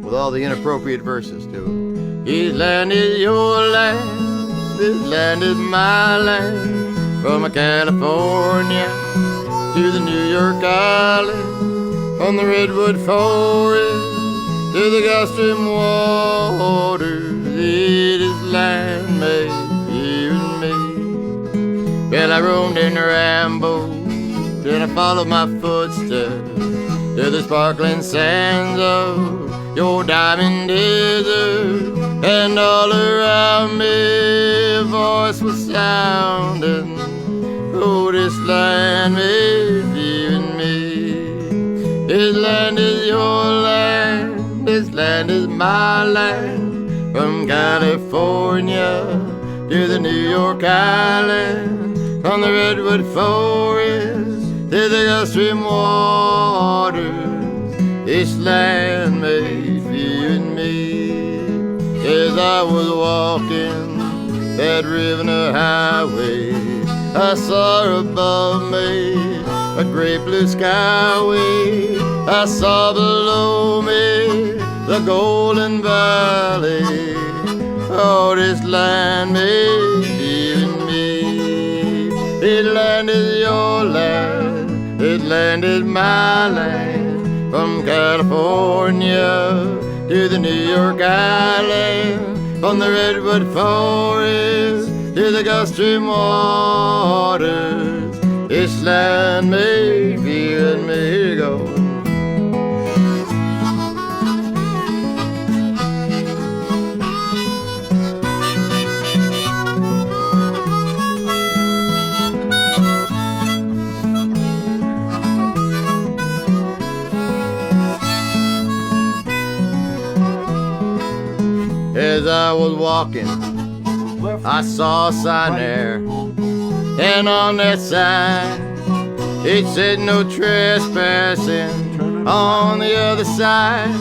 With all the inappropriate verses, too. This land is your land, this land is my land. From California to the New York Island, from the Redwood Forest to the Gulf Stream waters, it is land made for you and me. Well, I roamed and rambled, then I followed my footsteps to the sparkling sands of your diamond desert, and all around me a voice was sounding, oh, this land made for you and me. This land is your land, this land is my land. From California to the New York Island, from the Redwood Forest to the Gulf Stream waters, this land made for you and me. As I was walking that River Highway, I saw above me a great blue skyway. I saw below me the Golden Valley. Oh, this land made for you and me. This land is your land, this land is my land. From California to the New York Island, from the Redwood Forest to the Gulf Stream waters, this land made for you and me. Here you go. as I was walking, Left. I saw a sign there, and on that sign it said no trespassing. On the other side,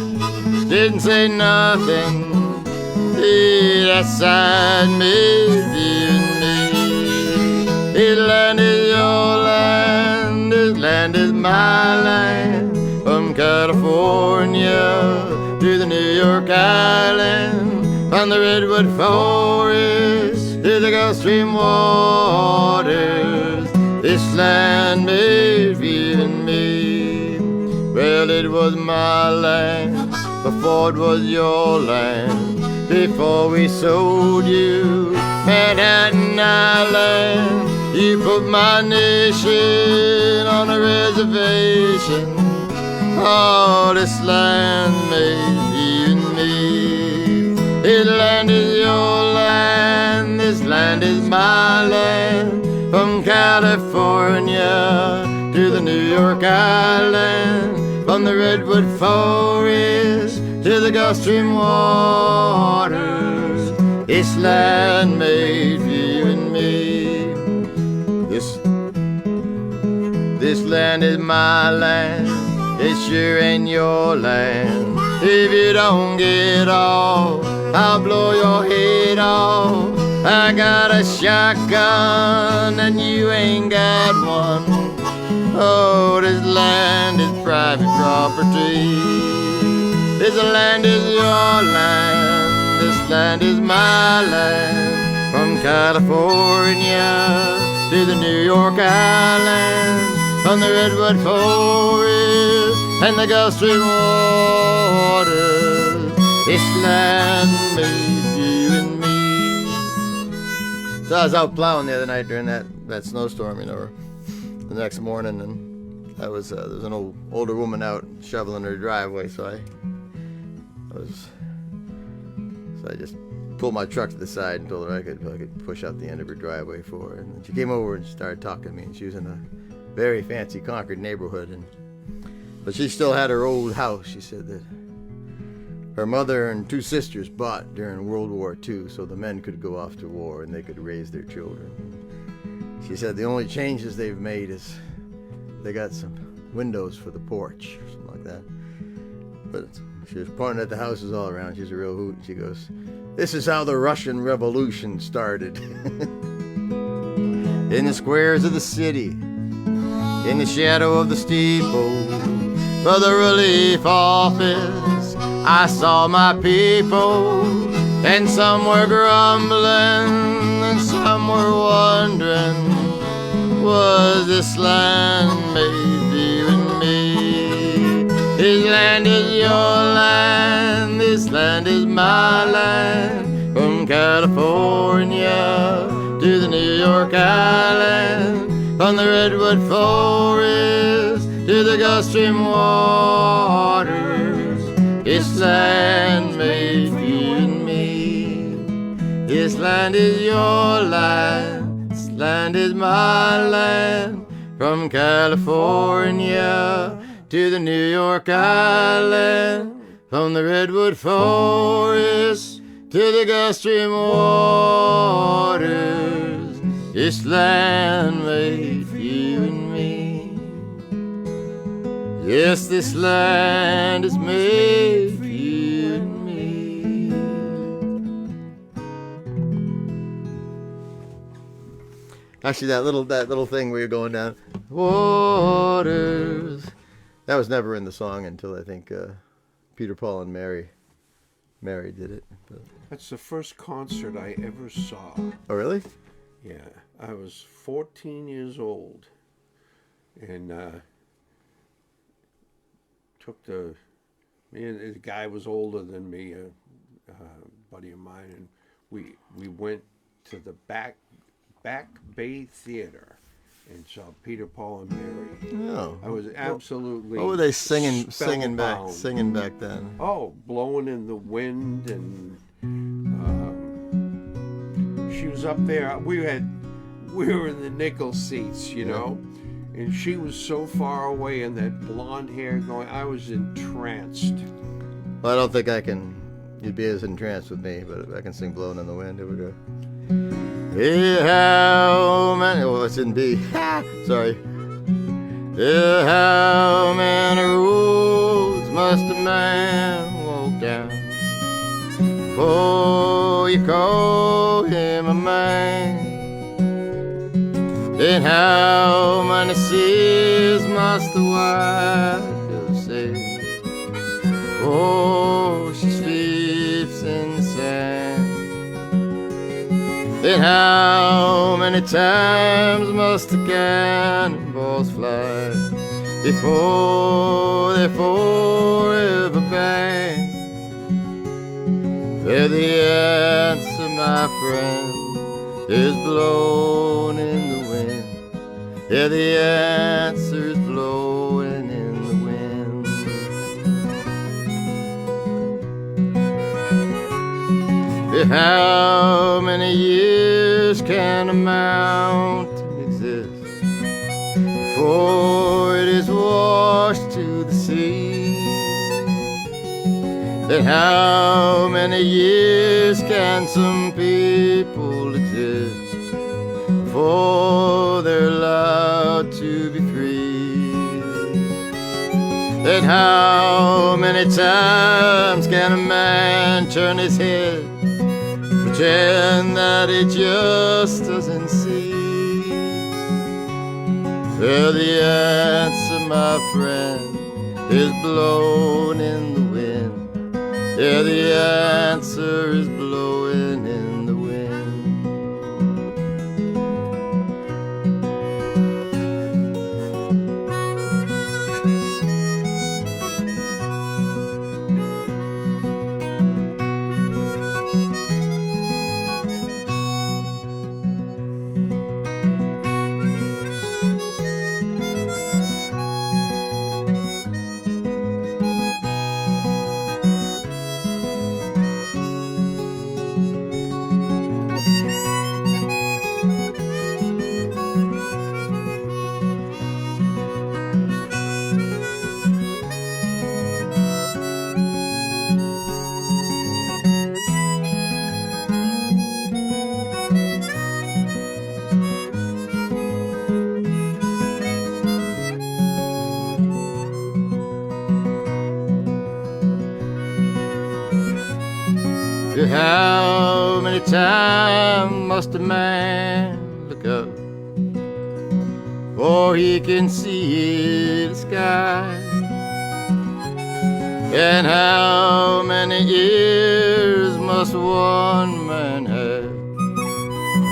didn't say nothing. See, that sign made you and me. This land is your land, this land is my land. From California to the New York Island, from the redwood forest to the Gulf Stream waters, this land made for you and me. Well, it was my land before it was your land, before we sold you Manhattan Island. You put my nation on a reservation. Oh, this land made you and me. This land is your land, this land is my land. From California to the New York Island, from the redwood forest to the Gulf Stream waters, this land made for you and me. This land is my land, it sure ain't your land. If you don't get off, I'll blow your head off. I got a shotgun and you ain't got one. Oh, this land is private property. This land is your land, this land is my land. From California to the New York Island, from the redwood forest and the Gulf Stream waters, this land made you and me. So I was out plowing the other night during that snowstorm, you know, the next morning, and there was an older woman out shoveling her driveway, so I just pulled my truck to the side and told her I could push out the end of her driveway for her. And then she came over and started talking to me, and she was in a very fancy Concord neighborhood, but she still had her old house. She said that her mother and two sisters bought during World War II so the men could go off to war and they could raise their children. She said the only changes they've made is they got some windows for the porch or something like that. But she was pointing at the houses all around. She's a real hoot. She goes, "This is how the Russian Revolution started." In the squares of the city, in the shadow of the steeple, for the relief office, I saw my people, and some were grumbling, and some were wondering, was this land made for you and me? This land is your land, this land is my land. From California to the New York Island, from the redwood forest to the Gulf Stream waters, this land made for you and me. This land is your land, this land is my land. From California to the New York Island, from the redwood forest to the Gulf Stream waters, this land made for you and me. Yes, this land is made for you and me. Actually, that little thing where you're going down waters, that was never in the song until I think Peter, Paul, and Mary did it. But. That's the first concert I ever saw. Oh, really? Yeah, I was 14 years old, and the guy was older than me, a buddy of mine, and we went to the Back Bay Theater and saw Peter, Paul, and Mary. Oh, I was absolutely. What were they singing back spellbound. then? Oh, Blowing in the Wind, and she was up there. We were in the nickel seats, you know, and she was so far away, and that blonde hair going. I was entranced. Well, I don't think I can You'd be as entranced with me, but I can sing Blowing in the Wind. Here we go. Hey, how many... Oh, it's in B. Sorry. Hey, how many roads must a man walk down before you call him a man? And how many seas must the wife sail before she sleeps in the sand? And how many times must the cannonballs fly before they're forever banned? Well, the answer, my friend, is blown in the wind. Yeah, the answer is blowing in the wind. Yeah, how many years can a mountain exist before it is washed to the sea? And how many years can some people exist before they're allowed to be free? And how many times can a man turn his head, pretend that he just doesn't see? Well, the answer, my friend, is blown in the wind. Yeah, the answer is blowing in the wind. How many times must a man look up before he can see the sky? And how many ears must one man have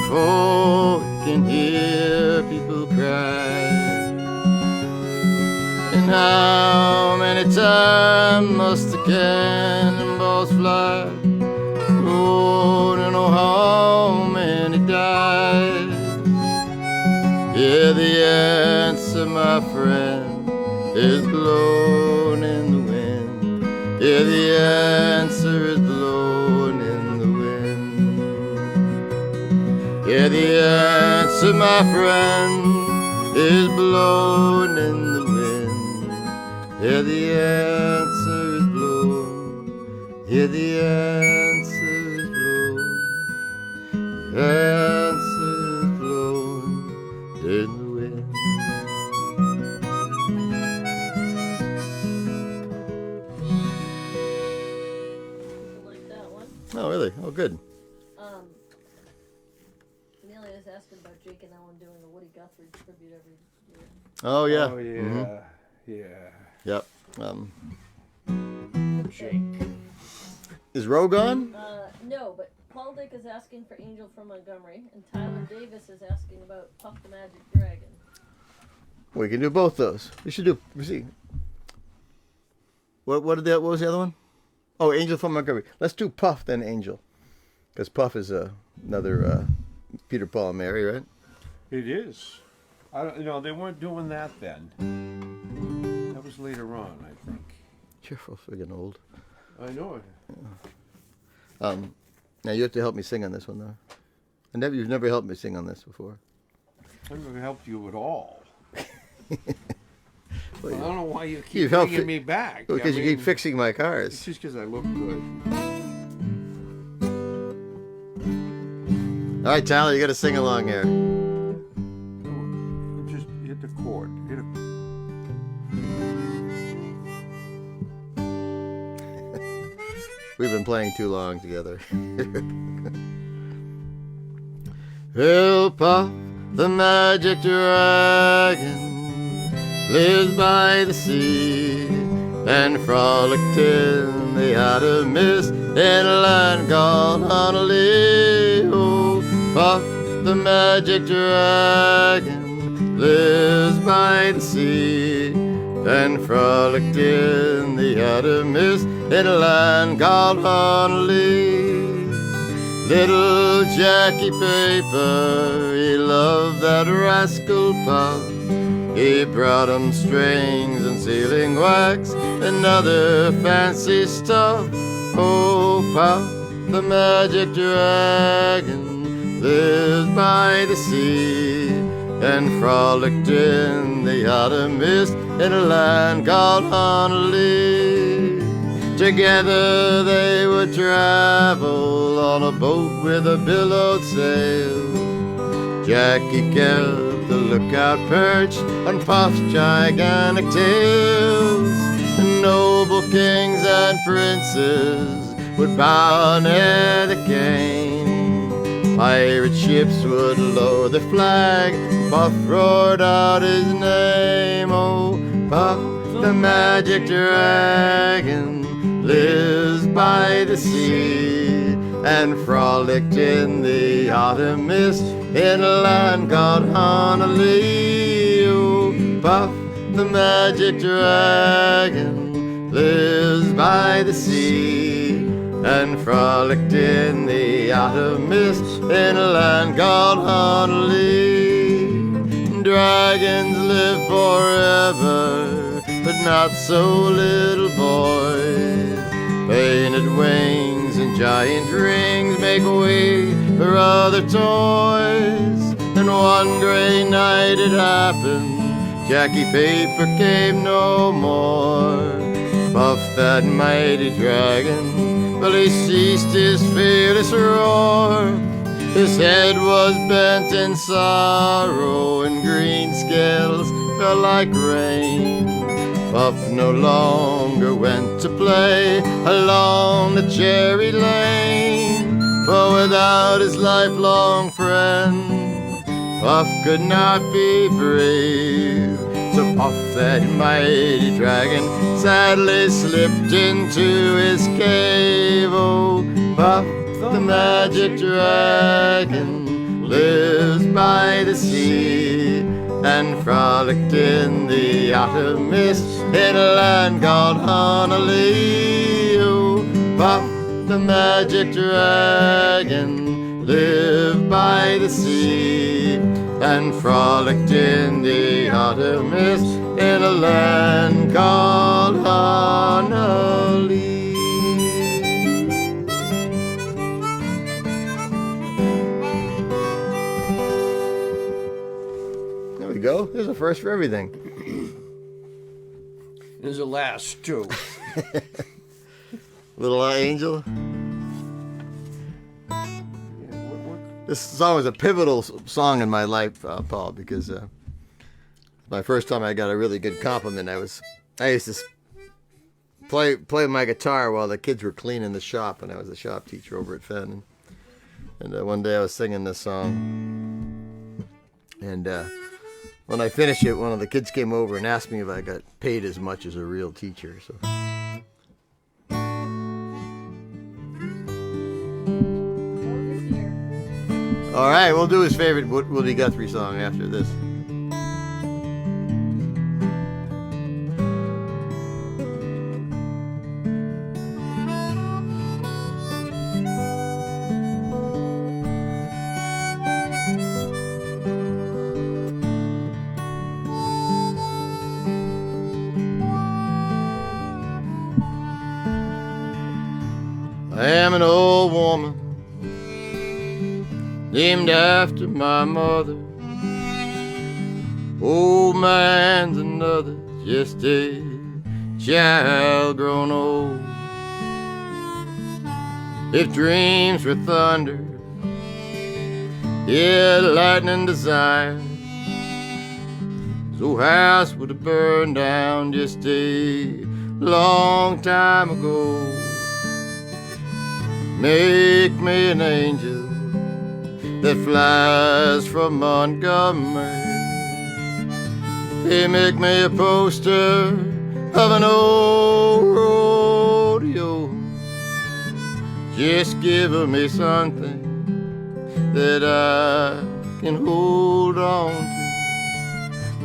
before he can hear people cry? And how many times must the cannonballs fly? Oh, don't know how many died. Yeah, the answer, my friend, is blown in the wind. Yeah, the answer is blown in the wind. Yeah, the answer, my friend, is blown in the wind. Yeah, the answer is blown. Yeah, the answer. Answers blowing in the wind. Like that one. Oh, really? Oh, good. Amelia's asking about Jake and Ellen doing a Woody Guthrie tribute every year. Oh, yeah. Oh, yeah. Mhm. Yeah. Yep. Jake. Is Roe gone? No, but Paul Dick is asking for Angel from Montgomery, and Tyler Davis is asking about Puff the Magic Dragon. We can do both those. We should do. We see. What was the other one? Oh, Angel from Montgomery. Let's do Puff then Angel, because Puff is another Peter, Paul, and Mary, right? It is. I don't, they weren't doing that then. That was later on, I think. Cheerful, friggin' old. I know it. Now you have to help me sing on this one, though. You've never helped me sing on this before. I never helped you at all. Well, I don't know why you You've keep helped bringing me back. Because you keep mean, fixing my It's cars. just because I look good. All right, Tyler, you got to sing along here. Just hit the chord. Hit a... We've been playing too long together. Well, Puff, the magic dragon, lives by the sea and frolicked in the autumn mist in a land called Honolulu. Oh, Puff, the magic dragon, lives by the sea and frolicked in the autumn mist in a land called Honolulu. Little Jackie Paper, he loved that rascal Puff. He brought him strings and sealing wax and other fancy stuff. Oh, Puff, the magic dragon, lives by the sea and frolicked in the autumn mist in a land called Honolulu. Together they would travel on a boat with a billowed sail. Jackie kept the lookout perched on Puff's gigantic tails. And noble kings and princes would bow near the cane. Pirate ships would lower their flag. Puff roared out his name. Oh, Puff, the magic dragon, lives by the sea and frolicked in the autumn mist in a land called Honolulu. Puff, the magic dragon, lives by the sea and frolicked in the autumn mist in a land called Honolulu. Dragons live forever, but not so little boys. Painted wings and giant rings make way for other toys. And one gray night it happened, Jackie Paper came no more. Puff, that mighty dragon, well, he ceased his fearless roar. His head was bent in sorrow and green scales fell like rain. Puff no longer went to play along the cherry lane, for without his lifelong friend, Puff could not be brave. So Puff, that mighty dragon, sadly slipped into his cave. Oh, Puff, the magic dragon, lives by the sea and frolicked in the autumn mist in a land called Honolulu. Puff, the magic dragon, lived by the sea and frolicked in the autumn mist in a land called Honolulu. There we go. There's a first for everything. There's a last too. Little Angel. This song was a pivotal song in my life, Paul, because my first time I got a really good compliment. I used to play my guitar while the kids were cleaning the shop, and I was a shop teacher over at Fenn. And one day I was singing this song, and when I finished it, one of the kids came over and asked me if I got paid as much as a real teacher. So. All right, we'll do his favorite Woody Guthrie song after this. I am an old woman named after my mother. Old man's another, just a child grown old. If dreams were thunder Yeah, lightning desire. So house would have burned down just a long time ago. Make me an angel that flies from Montgomery. They make me a poster of an old rodeo. Just give me something that I can hold on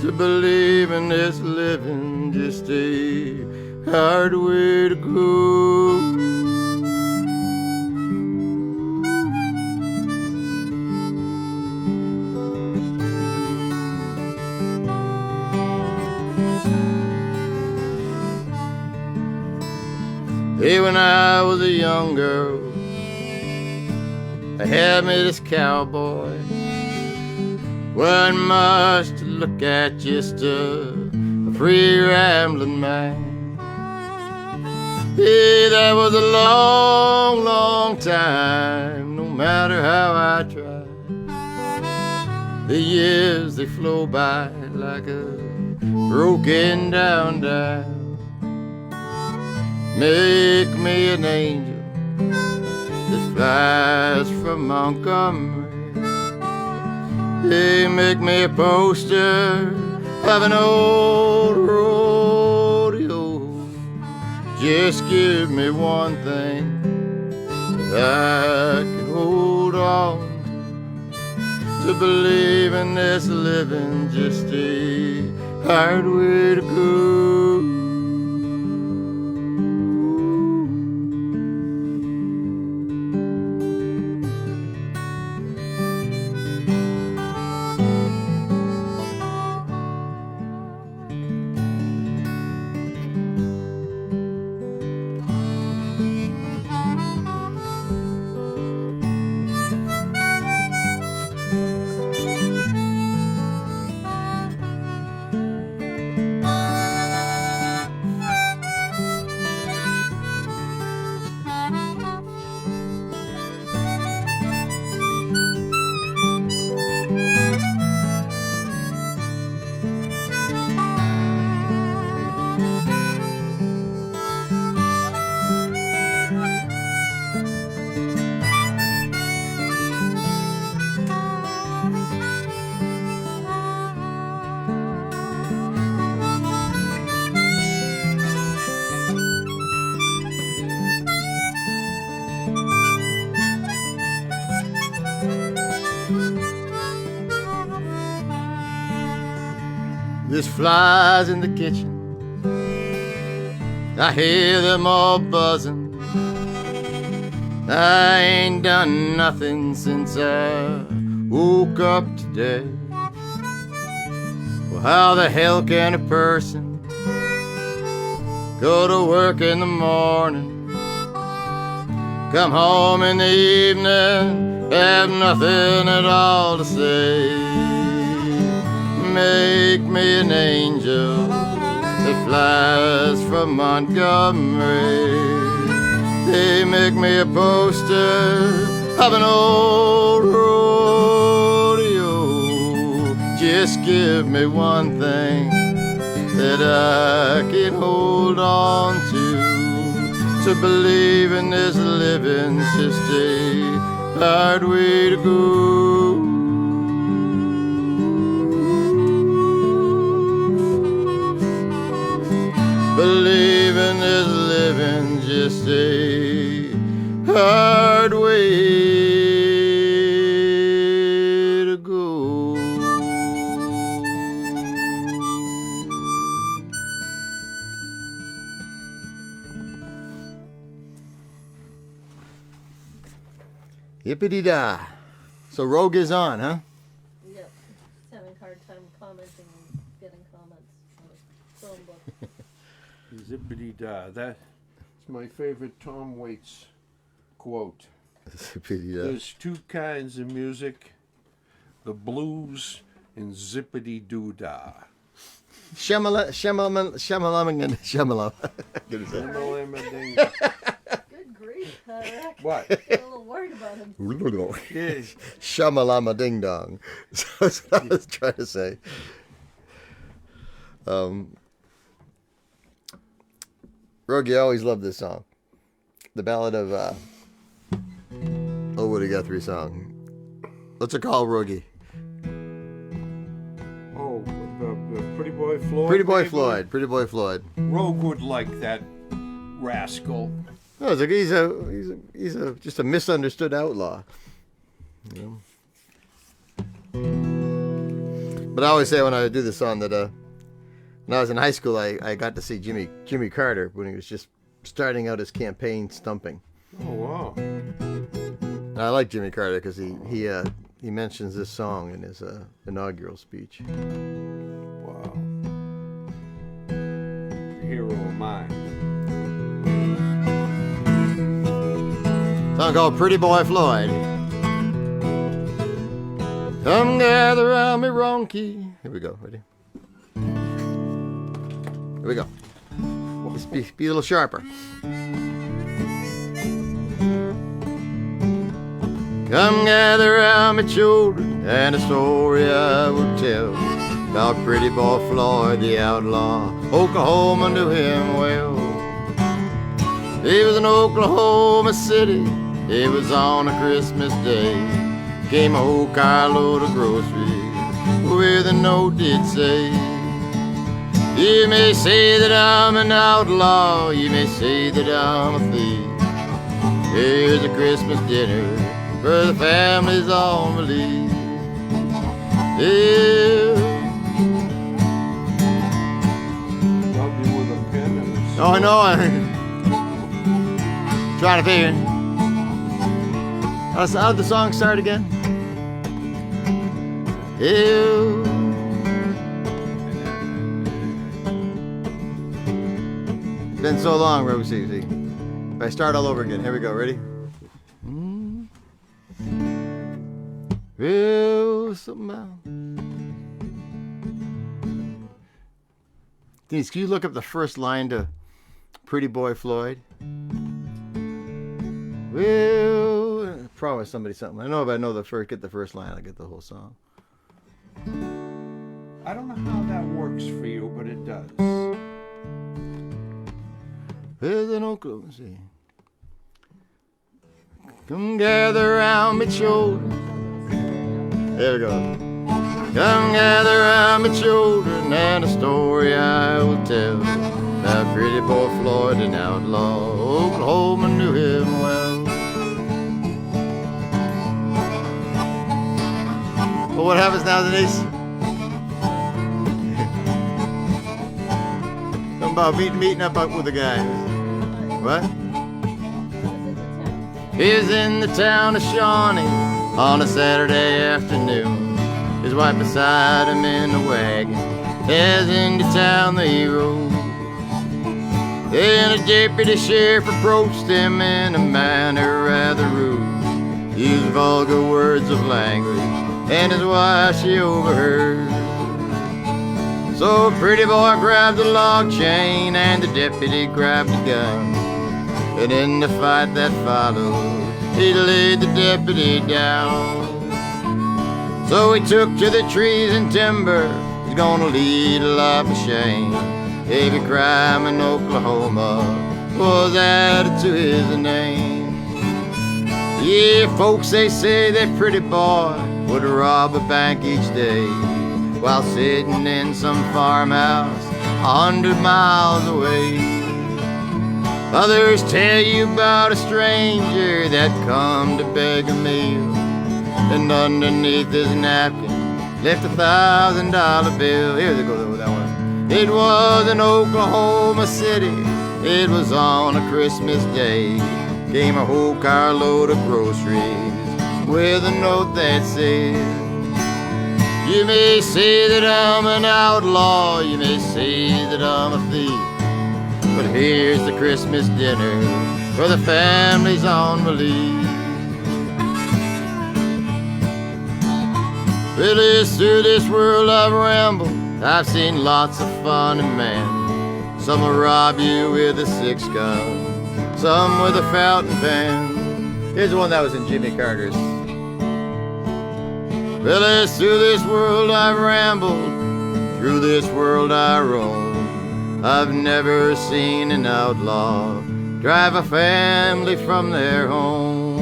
to believe in this living just a hard way to go. Hey, when I was a young girl, I had me this cowboy. Wasn't much to look at, just a free rambling man. Hey, that was a long, long time, no matter how I tried. The years, they flow by like a broken down dial. Make me an angel that flies from Montgomery. They make me a poster of an old rodeo. Just give me one thing that I can hold on to believe in this living just a hard way to go. There's flies in the kitchen, I hear them all buzzing. I ain't done nothing since I woke up today. Well, how the hell can a person go to work in the morning, come home in the evening, have nothing at all to say? Make me an angel that flies from Montgomery. They make me a poster of an old rodeo. Just give me one thing that I can hold on to believe in this living's just a hard way to go. Believe in this living just a hard way to go. Yippity-da. So Rogue is on, huh? Yep. Just having a hard time commenting and getting comments on the phone book. Zippity-da. That's my favorite Tom Waits quote. Yippity-da. There's two kinds of music, the blues and zippity-doo-dah. Shemalam. Good grief. Rick. What? I'm a little worried about him. Yes. Shamalama ding dong. So that's what I was trying to say. Rogie, I always loved this song. The Ballad of Oh Woody Guthrie song. What's it called, Rogie? Oh, the Pretty Boy Floyd. Pretty Boy maybe? Floyd. Pretty Boy Floyd. Rogue would like that rascal. No, it's like he's a just a misunderstood outlaw. You know? But I always say when I do this song that when I was in high school, I got to see Jimmy Carter when he was just starting out his campaign stumping. Oh wow. And I like Jimmy Carter because he mentions this song in his inaugural speech. Wow. Hero of mine. Song called Pretty Boy Floyd. Come gather round me, Ronky. Here we go. Ready? Here we go. Just be a little sharper. Come gather round me, children, and a story I will tell about Pretty Boy Floyd, the outlaw. Oklahoma knew him well. He was in Oklahoma City. It was on a Christmas day. Came a whole carload of groceries with a note did say, you may say that I'm an outlaw, you may say that I'm a thief. Here's a Christmas dinner for the families on relief. Yeah. Love you with a pen and a Oh, I know. I'm trying to figure. How'd the song start again? Ew. Been so long, Rosie. If I start all over again, here we go. Ready? Well, something about. Denise, can you look up the first line to Pretty Boy Floyd? Well, promise somebody something. I know if I know get the first line, I'll get the whole song. I don't know how that works for you, but it does. There's an Oklahoma, let's see. Come gather round me, children. There we go. Come gather round me, children, and a story I will tell about Pretty Boy Floyd, an outlaw. Oklahoma knew him well. Well, what happens now, Denise? Something about meeting up with the guys. What? He was in the town of Shawnee on a Saturday afternoon. His wife beside him in the wagon, as into town they rode. Then a deputy sheriff approached him in a manner rather rude, used vulgar words of language, and his wife she overheard. So a pretty boy grabbed the log chain and the deputy grabbed the gun. And in the fight that followed, he laid the deputy down. So he took to the trees and timber. He's gonna lead a life of shame. Every crime in Oklahoma was added to his name. Yeah, folks, they say that Pretty Boy would rob a bank each day while sitting in some farmhouse 100 miles away. Others tell you about a stranger that come to beg a meal, and underneath his napkin left $1,000 bill. Here they go with that one. It was in Oklahoma City. It was on a Christmas day. Came a whole carload of groceries with a note that said, you may say that I'm an outlaw, you may say that I'm a thief, but here's the Christmas dinner for the families on relief. Well, it's through this world I've rambled. I've seen lots of fun and man. Some will rob you with a 6 gun. some with a fountain pen. Here's the one that was in Jimmy Carter's. Well, as through this world I've rambled, through this world I roam. I've never seen an outlaw drive a family from their home.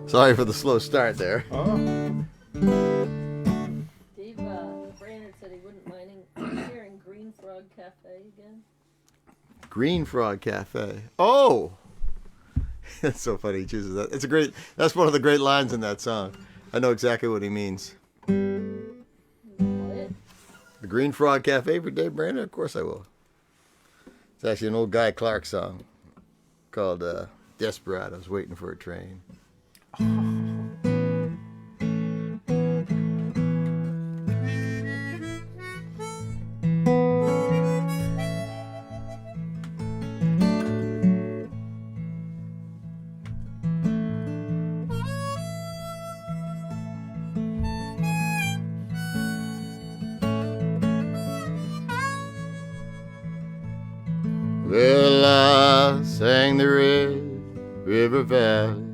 Sorry for the slow start there. Dave Brainerd said he wouldn't mind hearing Green Frog Cafe again. Green Frog Cafe. Oh! That's so funny he chooses that. It's a great, that's one of the great lines in that song. I know exactly what he means. What? The Green Frog Cafe for Dave Brainerd? Of course I will. It's actually an old Guy Clark song called Desperados Waiting for a Train. Well, I sang the Red River Valley.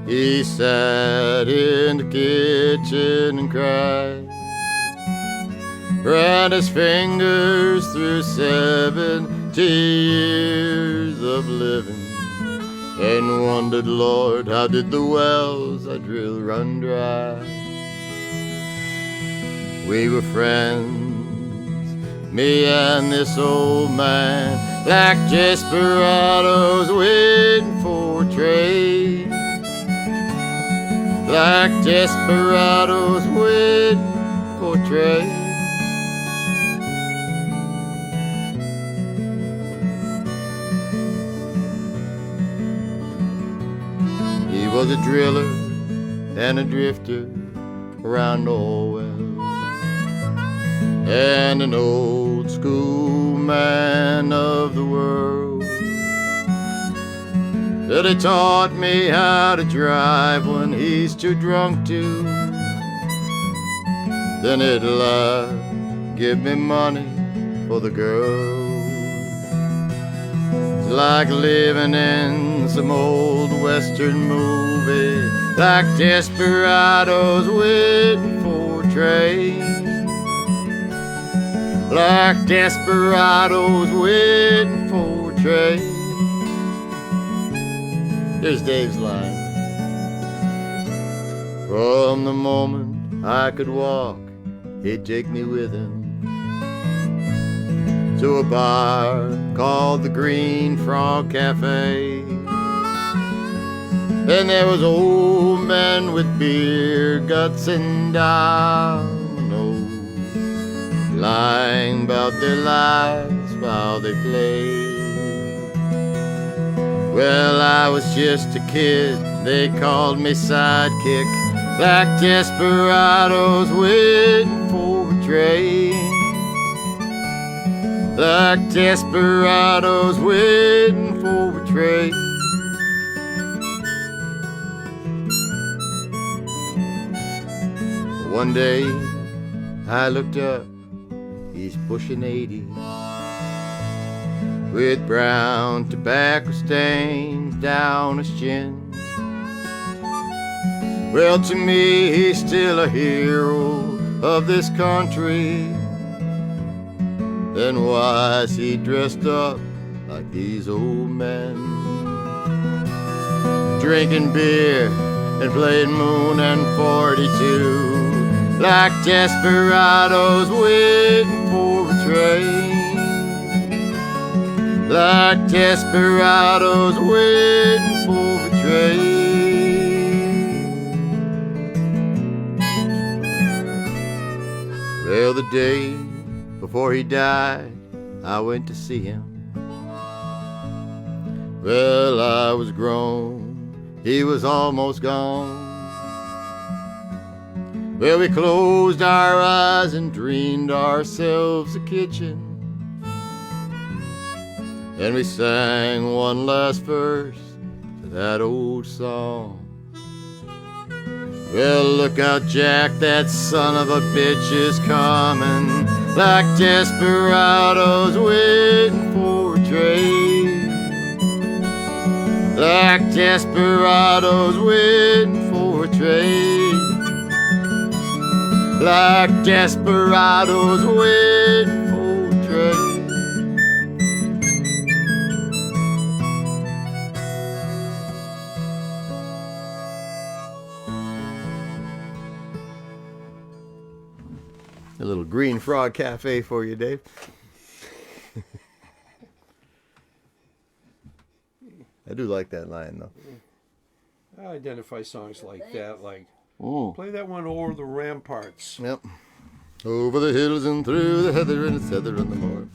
He sat in the kitchen and cried, ran his fingers through 70 years of living, and wondered, Lord, how did the wells I drilled run dry? We were friends, me and this old man, like desperados waiting for a train. Like desperados waiting for a train. He was a driller and a drifter around Orwell, and an old school man of the world. But he taught me how to drive when he's too drunk to. Then he'd give me money for the girl. It's like living in some old western movie, like desperados waiting for a train. Like desperados waiting for a train. Here's Dave's line. From the moment I could walk, he'd take me with him to a bar called the Green Frog Cafe. And there was old men with beer guts and dominoes, lying about their lives while they played. Well, I was just a kid, they called me sidekick, like desperados waiting for a train. Like desperados waiting for a train. One day I looked up, he's pushing 80, with brown tobacco stains down his chin. Well, to me, he's still a hero of this country. Then why is he dressed up like these old men? Drinking beer and playing Moon and 42, like desperados waiting for a train. Like desperados waiting for a train. Well, the day before he died, I went to see him. Well, I was grown, he was almost gone. Well, we closed our eyes and dreamed ourselves a kitchen, and we sang one last verse to that old song. Well, look out, Jack, that son of a bitch is coming, like desperados waiting for a train, like desperados waiting for a train, like desperados waiting for a train. A little Green Frog Cafe for you, Dave. I do like that line, though. I identify songs like that, like Oh. play that one Over the Ramparts. Yep. Over the hills and through the heather and it's heather in the moor.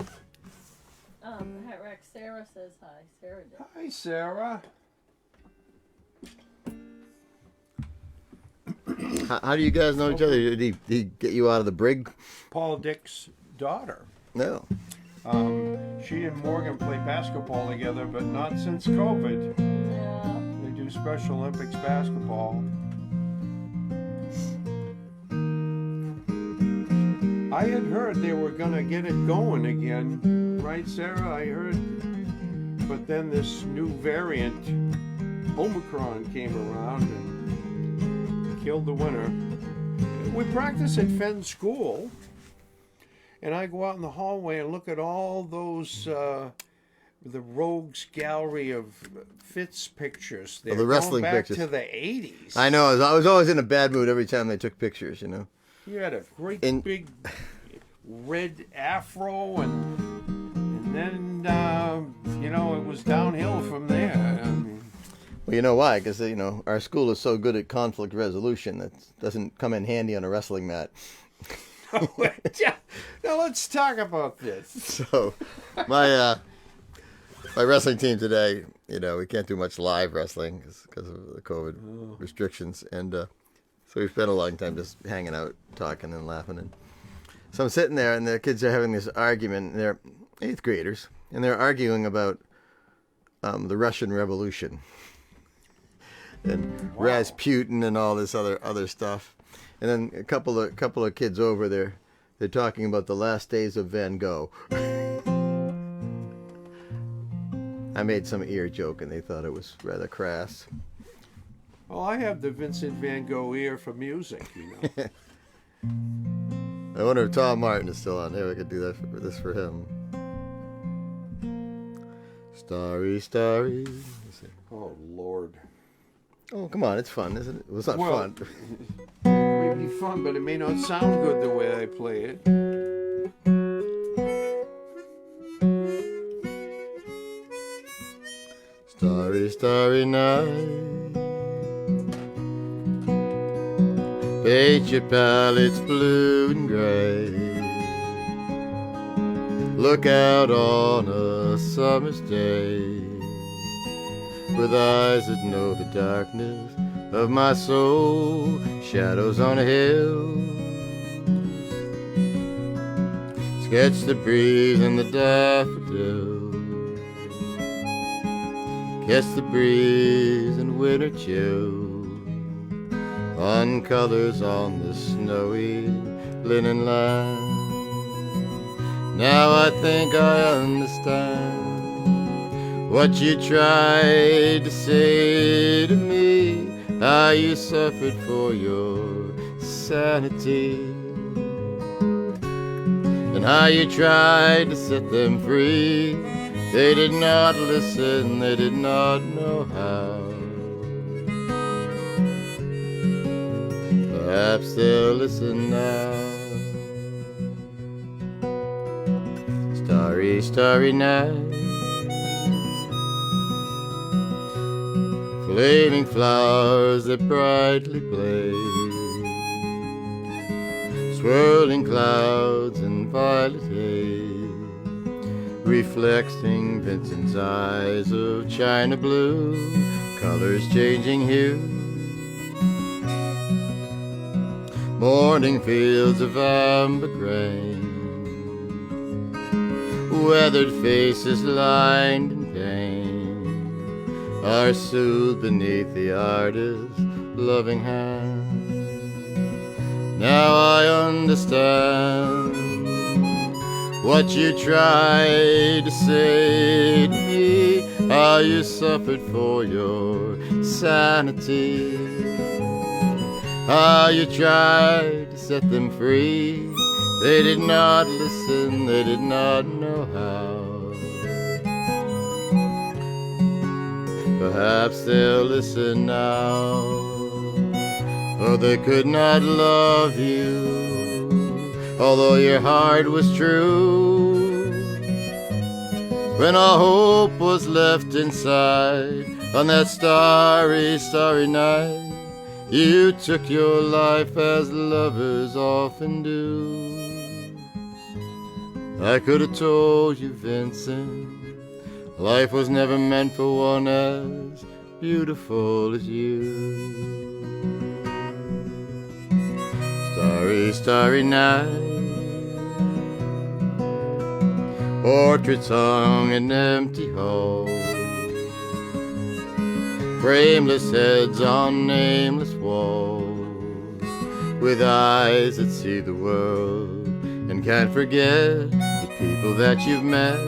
Hat Rack Sarah says hi. Sarah did. Hi, Sarah. How do you guys know each other? Did he get you out of the brig? Paul Dick's daughter. No. She and Morgan play basketball together, but not since COVID. Yeah. They do Special Olympics basketball. I had heard they were gonna get it going again, right, Sarah? I heard, but then this new variant, Omicron, came around and killed the winter. We practice at Fenn School, and I go out in the hallway and look at all those, the Rogues Gallery of Fitz pictures. They're the wrestling going back pictures. to the 80s. I know. I was always in a bad mood every time they took pictures, you know. You had a great And- big red afro, and then you know, it was downhill from there. I mean, Well, you know why? Because, you know, our school is so good at conflict resolution that doesn't come in handy on a wrestling mat. now let's talk about this. So, my wrestling team today, you know, we can't do much live wrestling because of the COVID restrictions. And so we spent a long time just hanging out, talking and laughing. And so I'm sitting there, and the kids are having this argument. And they're 8th graders, and they're arguing about the Russian Revolution and Rasputin and all this other stuff. And then a couple of kids over there, they're talking about the last days of Van Gogh. I made some ear joke, and they thought it was rather crass. Well, I have the Vincent Van Gogh ear for music, you know. I wonder if Tom Martin is still on there. We could do this for him. Starry, starry. Let's see. Oh Lord. Oh, come on, it's fun, isn't it? Well, it's not Well- fun. It may be fun, but it may not sound good the way I play it. Starry, starry night. Paint your palettes blue and gray. Look out on a summer's day with eyes that know the darkness of my soul. Shadows on a hill. Sketch the breeze and the daffodil. Catch the breeze and winter chill on colors on the snowy linen line. Now I think I understand what you tried to say to me, how you suffered for your sanity, and how you tried to set them free. They did not listen, they did not know how. Perhaps they'll listen now. Starry, starry night. Flaming flowers that brightly blaze. Swirling clouds and violet haze. Reflecting Vincent's eyes of china blue, colors changing hue. Morning fields of amber grain, weathered faces lined in pain, are soothed beneath the artist's loving hand. Now I understand what you tried to say to me, how you suffered for your sanity, how you tried to set them free. They did not listen, they did not know how. Perhaps they'll listen now, for they could not love you, although your heart was true. When all hope was left inside on that starry, starry night, you took your life as lovers often do. I could have told you, Vincent, life was never meant for one as beautiful as you. Starry, starry night, portraits hung in empty halls, frameless heads on nameless walls, with eyes that see the world and can't forget the people that you've met.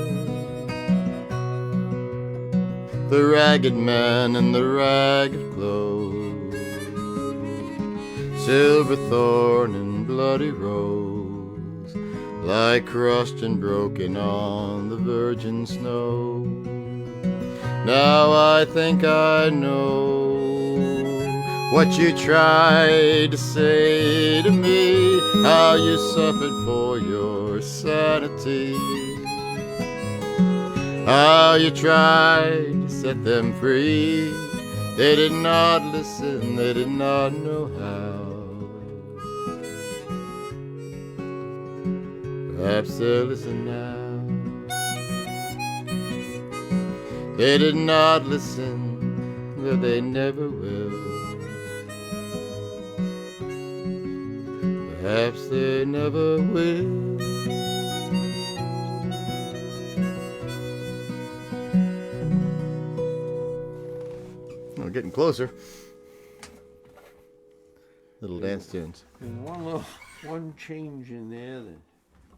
The ragged man and the ragged clothes, silver thorn and bloody rose, lie crushed and broken on the virgin snow. Now I think I know what you tried to say to me, how you suffered for your sanity, how you tried to set them free. They did not listen, they did not know how. Perhaps they'll listen now. They did not listen, but they never will. Perhaps they never will. We're getting closer. Little dance tunes. And one change in there that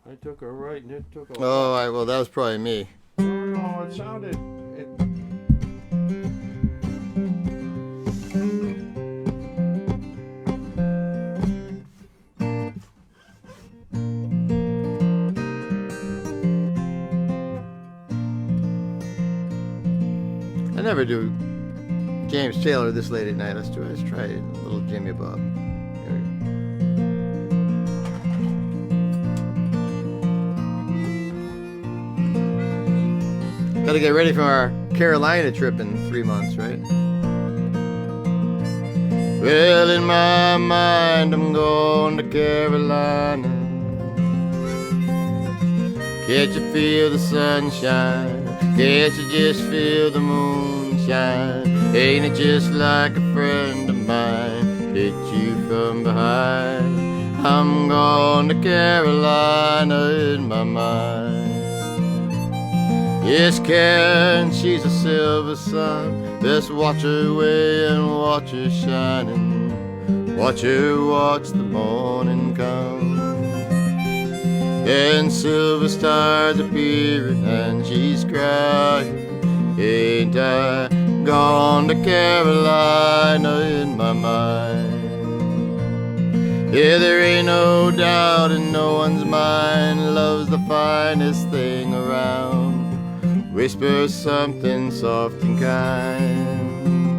I took a right and it took a left. Oh, well, that was probably me. No, it sounded. I never do James Taylor this late at night. Let's try a little Jimmy Bob. Gotta get ready for our Carolina trip in 3 months, right? Well, in my mind, I'm going to Carolina. Can't you feel the sunshine? Can't you just feel the moonshine? Ain't it just like a friend of mine hit you from behind? I'm going to Carolina in my mind. Yes, Karen, she's a silver sun. Let's watch her way and watch her shining. Watch her watch the morning come. And silver stars appearing and she's crying. Ain't I gone to Carolina in my mind? Yeah, there ain't no doubt in no one's mind. Love's the finest thing around. Whisper something soft and kind,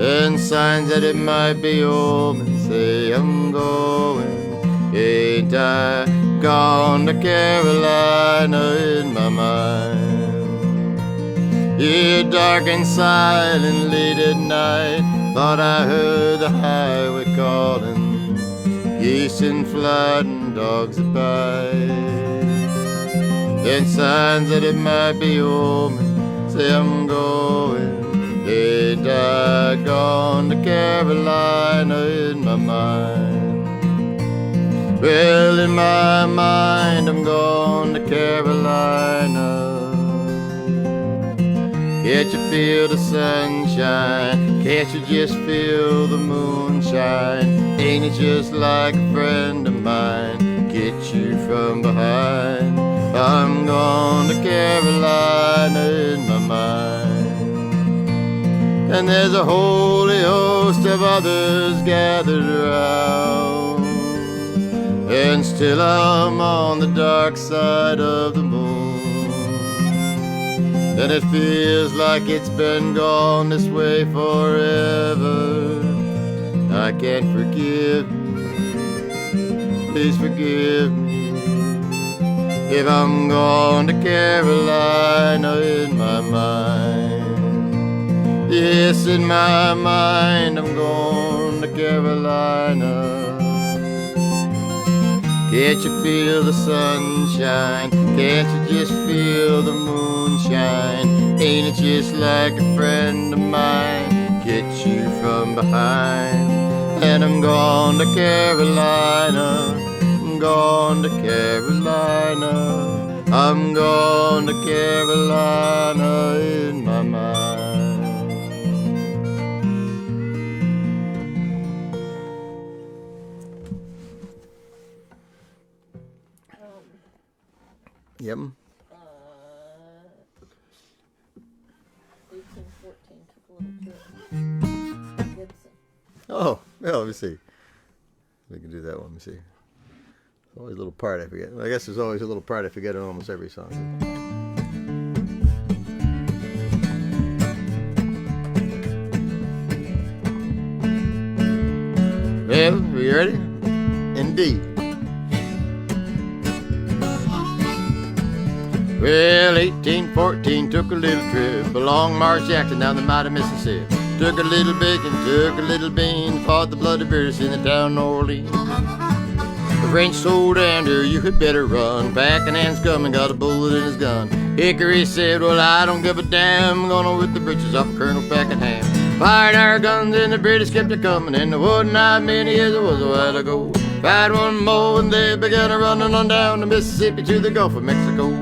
and signs that it might be home, and say I'm going. Ain't I gone to Carolina in my mind? Yeah, dark and silent late at night, thought I heard the highway calling, geese in flight and dogs that bite. And signs that it might be home, and say I'm going. Ain't I gone to Carolina in my mind? Well, in my mind, I'm going to Carolina. Can't you feel the sunshine? Can't you just feel the moonshine? Ain't it just like a friend of mine get you from behind? I'm going to Carolina in my mind. And there's a holy host of others gathered around. And still I'm on the dark side of the moon. And it feels like it's been gone this way forever. I can't forgive me, please forgive me, if I'm going to Carolina in my mind. Yes, in my mind I'm going to Carolina. Can't you feel the sunshine? Can't you just feel the moonshine? Ain't it just like a friend of mine? Get you from behind. And I'm going to Carolina. I'm going to Carolina. I'm going to Carolina in my mind. Yep. 1814 took a little trip. Gibson. Oh, well, let me see. We can do that one. Let me see. Always a little part I forget. Well, I guess there's always a little part I forget in almost every song. Well, are you ready? Indeed. Well, 1814 took a little trip along Marsh Jackson down the mighty Mississippi. Took a little bacon, took a little bean, fought the bloody British in the town of New Orleans. The French told Andrew, you had better run. Pakenham's coming, got a bullet in his gun. Hickory said, well, I don't give a damn, I'm gonna whip the britches off of Colonel Pakenham. Fired our guns and the British kept it coming, and there wasn't not many as it was a while ago. Fired one more and they began running on down the Mississippi to the Gulf of Mexico.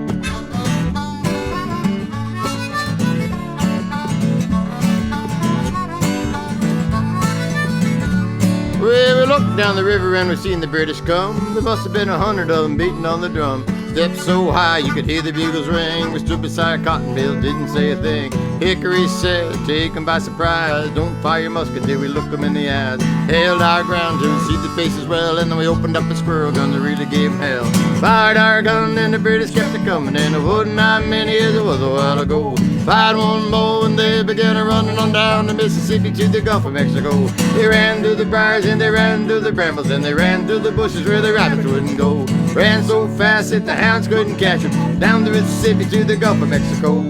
Well, we looked down the river and we seen the British come. There must have been 100 of them beating on the drum. Stepped so high you could hear the bugles ring. We stood beside Cotton Bill, didn't say a thing. Hickory said, take 'em by surprise. Don't fire your musket till we look 'em in the eyes. Held our ground till we see the faces well, and then we opened up a squirrel gun that really gave 'em hell. Fired our gun and the British kept it coming, and there wasn't not many as it was a while ago. Fired one more and they began running on down the Mississippi to the Gulf of Mexico. They ran through the briars and they ran through the brambles, and they ran through the bushes where the rabbits wouldn't go. Ran so fast that the hounds couldn't catch them, down the Mississippi to the Gulf of Mexico.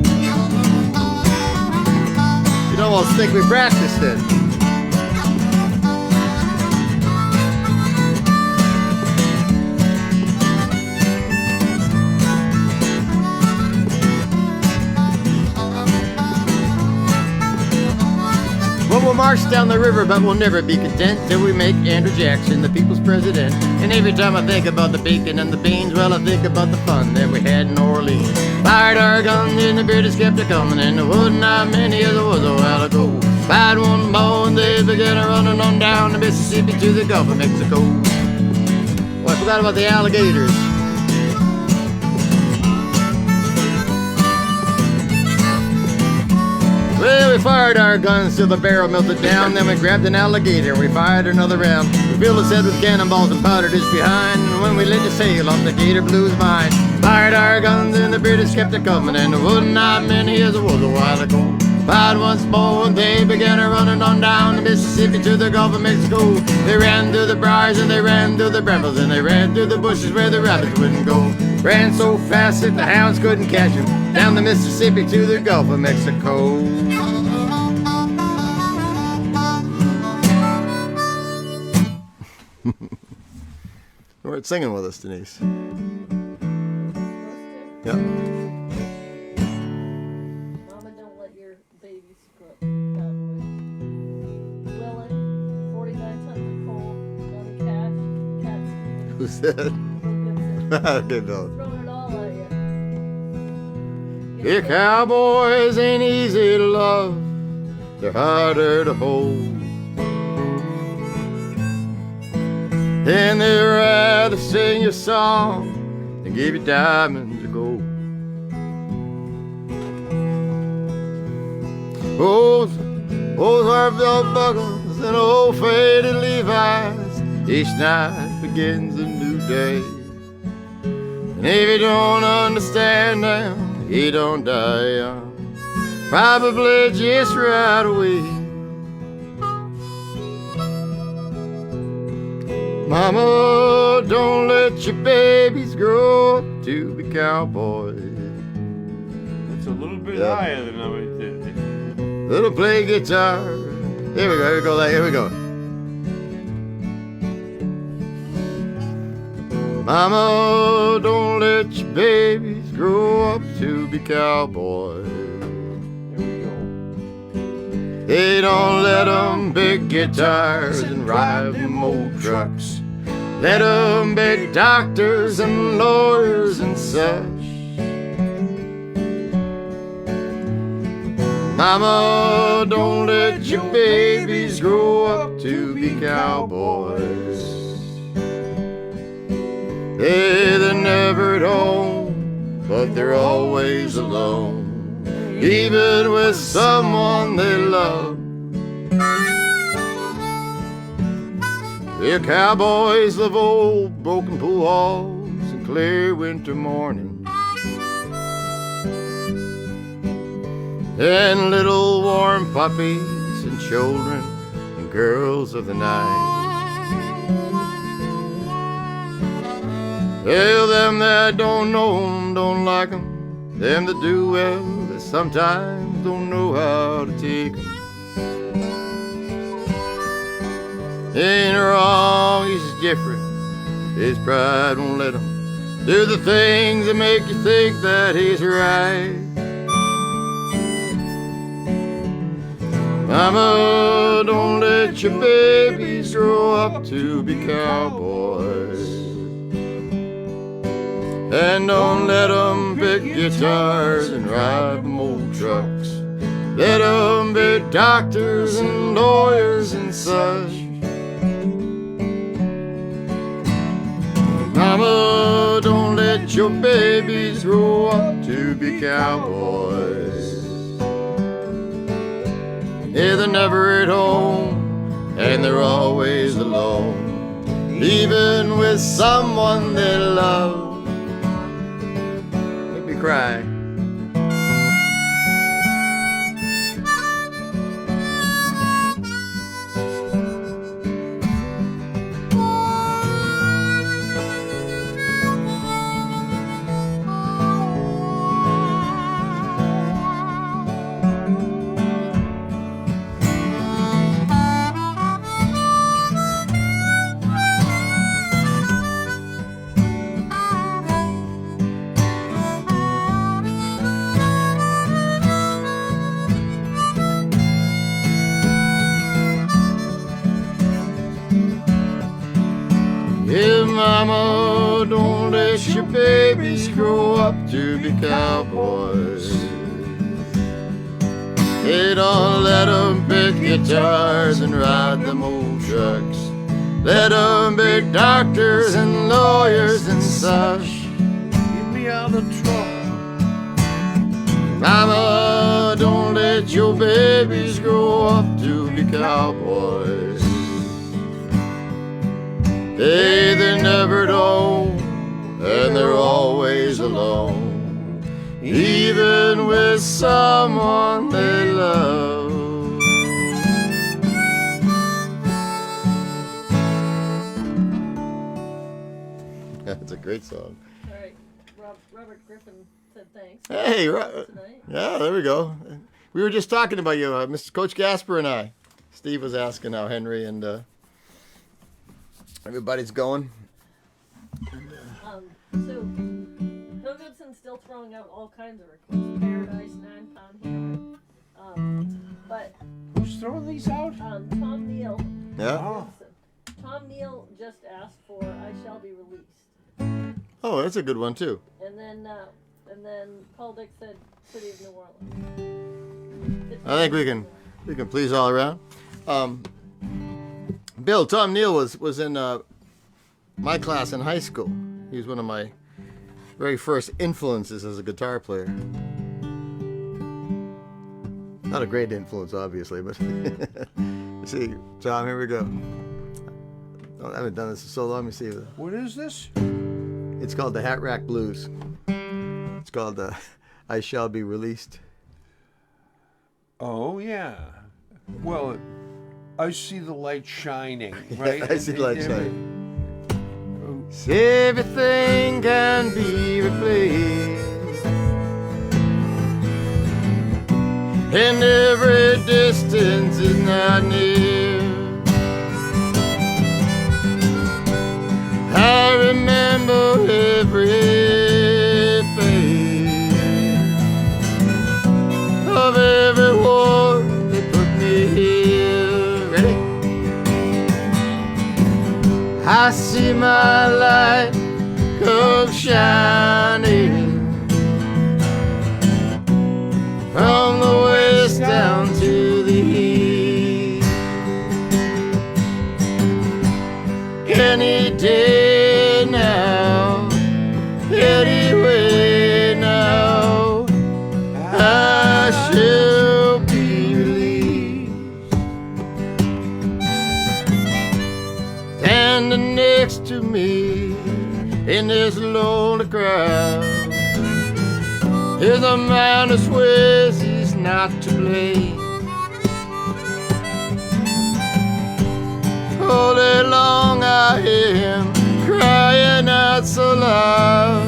You'd almost think we practiced it. Well, we'll march down the river, but we'll never be content till we make Andrew Jackson the people's president. And every time I think about the bacon and the beans, well, I think about the fun that we had in New Orleans. Fired our guns and the British kept it coming, and there wasn't not many as there was a while ago. Fired one more and they began running on down the Mississippi to the Gulf of Mexico. Well, I forgot about the alligators. Well, we fired our guns till the barrel melted down. Then we grabbed an alligator and we fired another round. We filled his head with cannonballs and powdered his behind. And when we lit the sail off, the gator blew his mind. Fired our guns and the British kept it coming, and there wasn't not many as there was a while ago. Fired once more and they began running on down the Mississippi to the Gulf of Mexico. They ran through the briars and they ran through the brambles, and they ran through the bushes where the rabbits wouldn't go. Ran so fast that the hounds couldn't catch them, down the Mississippi to the Gulf of Mexico. We're singing with us, Denise. Yep. Mama, don't let your baby scrub cowboys. Willie, 49 tons of coal, Johnny Cash, Cats. Who said? Okay, Bill. Throwing it all at you. Here, cowboys ain't easy to love, they're harder to hold. And they'd rather sing your song than give you diamonds or gold. Old hard belt buckles and old faded Levi's. Each night begins a new day. And if you don't understand now, he don't die young. Probably just right away. Mama, don't let your babies grow up to be cowboys. It's a little bit Yeah. higher than I did. Little play guitar. Here we go, here we go. Mama, don't let your babies grow up to be cowboys. There we go. They don't let them big guitars and ride them old trucks. Let them be doctors and lawyers and such. Mama, don't let your babies grow up to be cowboys. Hey, they're never at home, but they're always alone, even with someone they love. The cowboys love old broken pool halls and clear winter mornings, and little warm puppies and children and girls of the night. Well, them that don't know 'em don't like 'em. Them that do well, they sometimes don't know how to take 'em. Ain't wrong, he's just different. His pride won't let him do the things that make you think that he's right. Mama, don't let your babies grow up to be cowboys. And don't let them pick guitars and ride them old trucks. Let them be doctors and lawyers and such. Mama, don't let your babies grow up to be cowboys. Yeah, they're never at home, and they're always alone, even with someone they love. Make me cry. Yeah, mama, don't let your babies grow up to be cowboys. Hey, don't let them pick guitars and ride them old trucks. Let them be doctors and lawyers and such. Get me out of trouble. Mama, don't let your babies grow up to be cowboys. Hey, they're never at home, and they're always alone, even with someone they love. That's a great song. All right, Robert Griffin said thanks. Hey, Tonight. yeah, there we go. We were just talking about you, Mr. Coach Gasper and I. Steve was asking how Henry and everybody's going. So Hilgudson still throwing out all kinds of requests. Paradise, 9-pound hammer. But Who's throwing these out? Tom Neal. Yeah. Oh, Tom Neal just asked for "I Shall Be Released," Oh, that's a good one too. and then Paul Dick said "City of New Orleans." I think we can please all around. Bill, Tom Neal was in my class in high school. He was one of my very first influences as a guitar player. Not a great influence, obviously, but let's see, Tom, here we go. Oh, I haven't done this in so long. Let me see. What is this? It's called the Hat Rack Blues. It's called I Shall Be Released. Oh, yeah. Well, I see the light shining, right? I see the light shining. Everything can be replaced, and every distance is not near. I remember every phase of every war that put me here. Ready? I see my light come shining from the west down to the east. Any day now, anyway now, I shall be released. Standing next to me in this lonely crowd is a man who swears he's not to blame. All day long I hear him crying out so loud,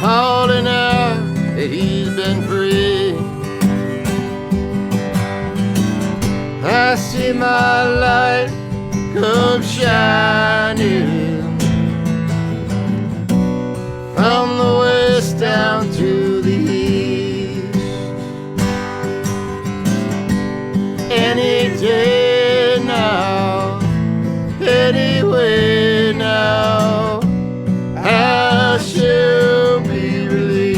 calling out that he's been free. I see my light come shining from the west down to the east. Any day now, anyway now, I shall be released.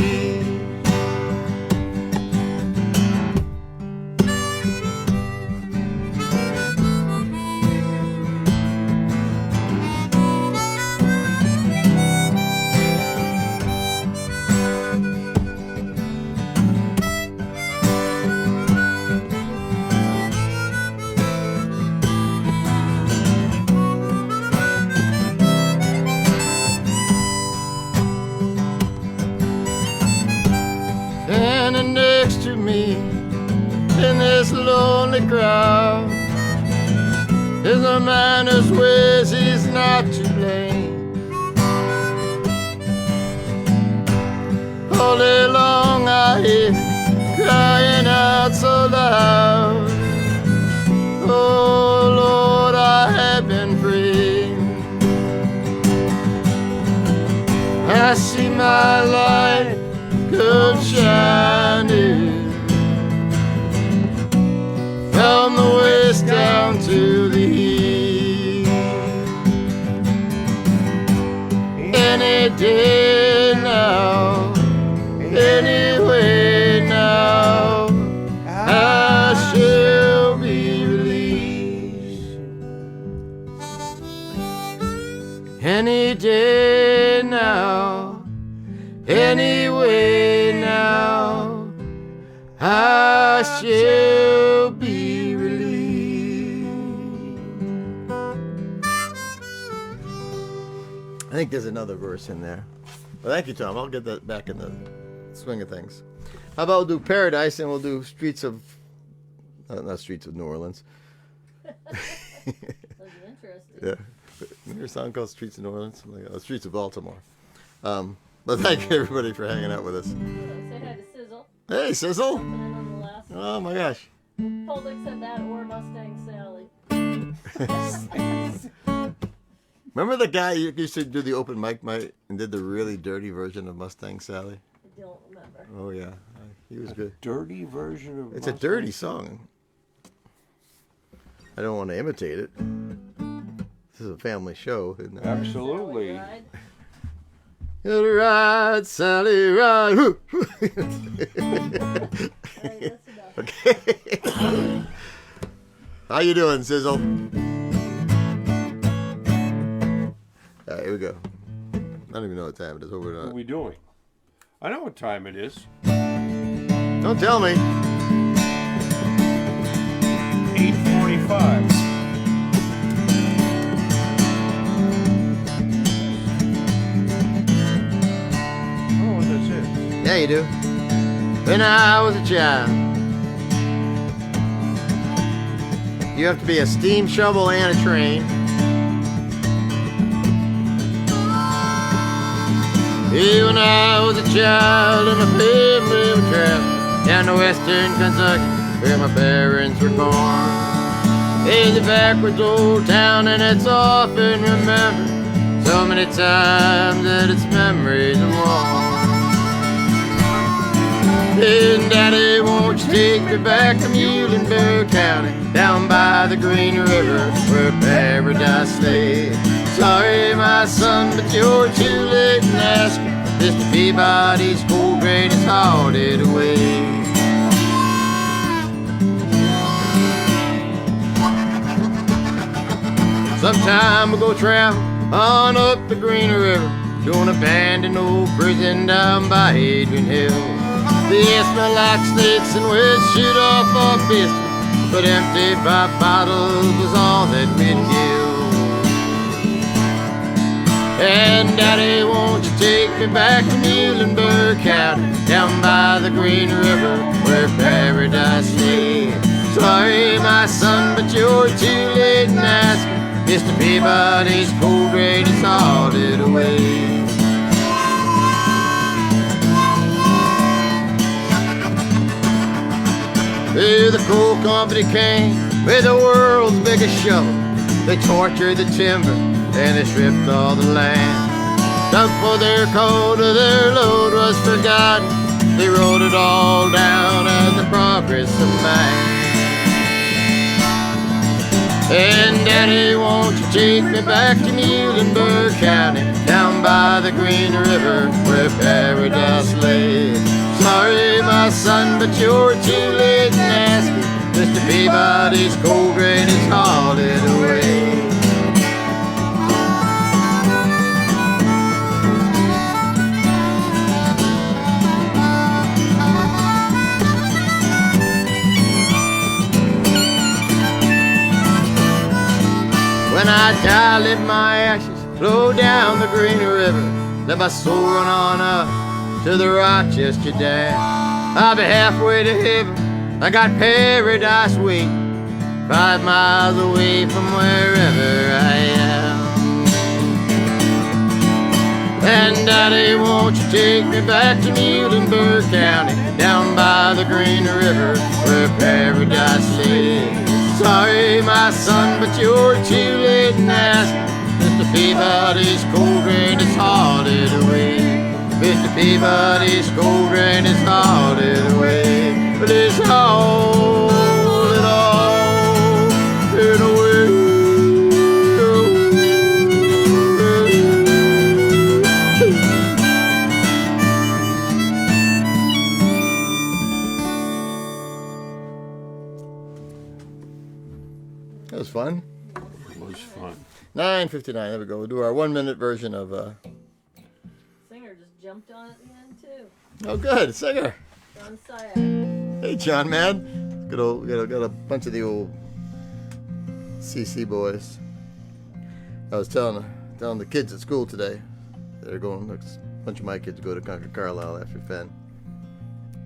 Standing next to me in this lonely crowd is a man who swears he's not to blame. All day long I hear crying out so loud, oh Lord, I have been free. I see my light come shining from the west down to the east. Any day now, anyway now, I shall be released. Any day now, anyway now, I shall be released. I think there's another verse in there. Well, thank you, Tom. I'll get that back in the swing of things. How about we'll do Paradise and we'll do Streets of... not Streets of New Orleans. That'd be interesting. Yeah. Remember a song called Streets of New Orleans? Like, Streets of Baltimore. But thank you, everybody, for hanging out with us. Say hi to Sizzle. Hey, Sizzle! Jumping in on the last one. Oh, my gosh. Poldick said that or Mustang Sally. Remember the guy who used to do the open mic night and did the really dirty version of Mustang Sally? I don't remember. Oh, yeah. He was good. Dirty version of It's a dirty song. I don't want to imitate it. This is a family show, isn't it? Absolutely. Sally ride. You'll ride, Sally, ride. Alright, that's enough. Okay. How you doing, Sizzle? All right, here we go. I don't even know what time it is. What we're What are not. we doing? I know what time it is. Don't tell me. 8:45. Oh, that's it. Yeah, you do. When I was a child, you have to be a steam shovel and a train. Hey, when I was a child and my family would travel down to western Kentucky where my parents were born. Hey, the backwards old town, and it's often remembered so many times that its memories are warm. Hey, Daddy, won't you take me back to Muhlenberg County, down by the Green River where paradise lay. Sorry, my son, but you're too late in asking. Mr. Peabody's cold rain has hauled it away. Sometime we'll go travel on up the Green River to an abandoned old prison down by Adrian Hill. They smell like snakes and we'd shoot off our pistols, but empty pop bottles was all that we'd give. And Daddy, won't you take me back to Muhlenberg County, down by the Green River where paradise lay. Sorry, my son, but you're too late in asking. Mr. Peabody's cold rain has hauled it away. Hey, the coal company came with the world's biggest shovel. They tortured the timber and they stripped all the land. Dug for their coal till their load was forgotten. They wrote it all down as the progress of man. And Daddy, won't you take me back to Muhlenberg County, down by the Green River where paradise lay. Sorry, my son, but you're too late in asking. Mr. Peabody's cold rain has hauled it away. When I die, let my ashes flow down the Green River. Let my soul run on up to the Rochester Dam. I'll be halfway to heaven. I got paradise waiting 5 miles away from wherever I am. And Daddy, won't you take me back to Muhlenberg County, down by the Green River where paradise lay. Sorry, my son, but you're too late in asking. Mr. Peabody's cold rain has hauled it away. Mr. Peabody's cold rain has hauled it away. But it's hauled it all in away. That was fun. It was fun. 9:59. There we go. We'll do our 1-minute version of. Singer just jumped on at the end too. Oh, good singer. John Syak. Hey, John, man. Good old. Got a bunch of the old CC boys. I was telling the kids at school today. They're going. A bunch of my kids go to Concord Carlisle after Fenn.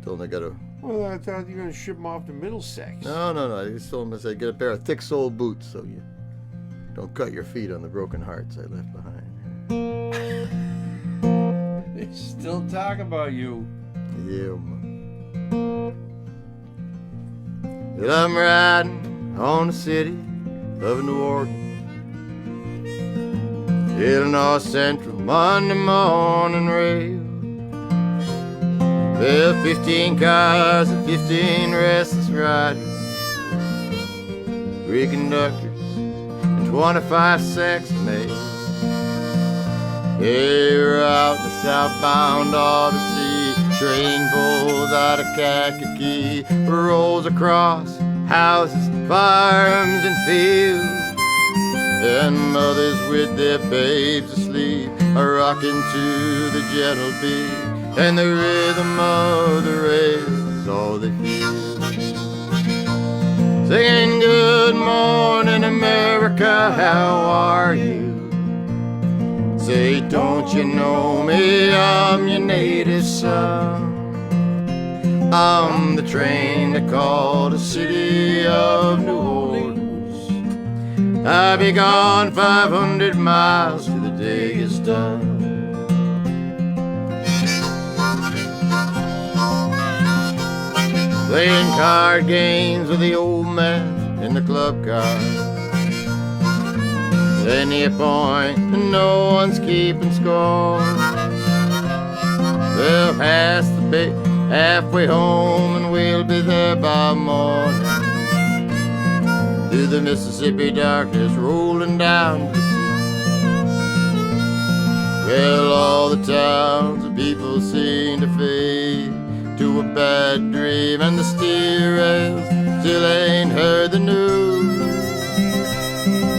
Told them they got to. Well, I thought you were going to ship them off to Middlesex. No. I just told them I said get a pair of thick-soled boots so you don't cut your feet on the broken hearts I left behind. They still talk about you. Yeah. Well, I'm riding on the city of New Orleans, Illinois Central Monday morning rail. Well, 15 cars and 15 restless riders, 3 conductors and 25 sex maids. Hey, we're out the southbound Odyssey. Train pulls out of Kankakee, rolls across houses, farms, and fields. And mothers with their babes asleep are rocking to the gentle beat and the rhythm of the rails. is all they feel. Singing good morning America, how are you? Say, don't you know me, I'm your native son. I'm the train that called the city of New Orleans. I'll be gone 500 miles till the day is done. Playing card games with the old man in the club car. Any point and no one's keeping score. We'll pass the bay halfway home and we'll be there by morning. Through the Mississippi darkness rolling down to the sea. Well, all the towns and people seem to fade to a bad dream, and the steer rails still ain't heard the news.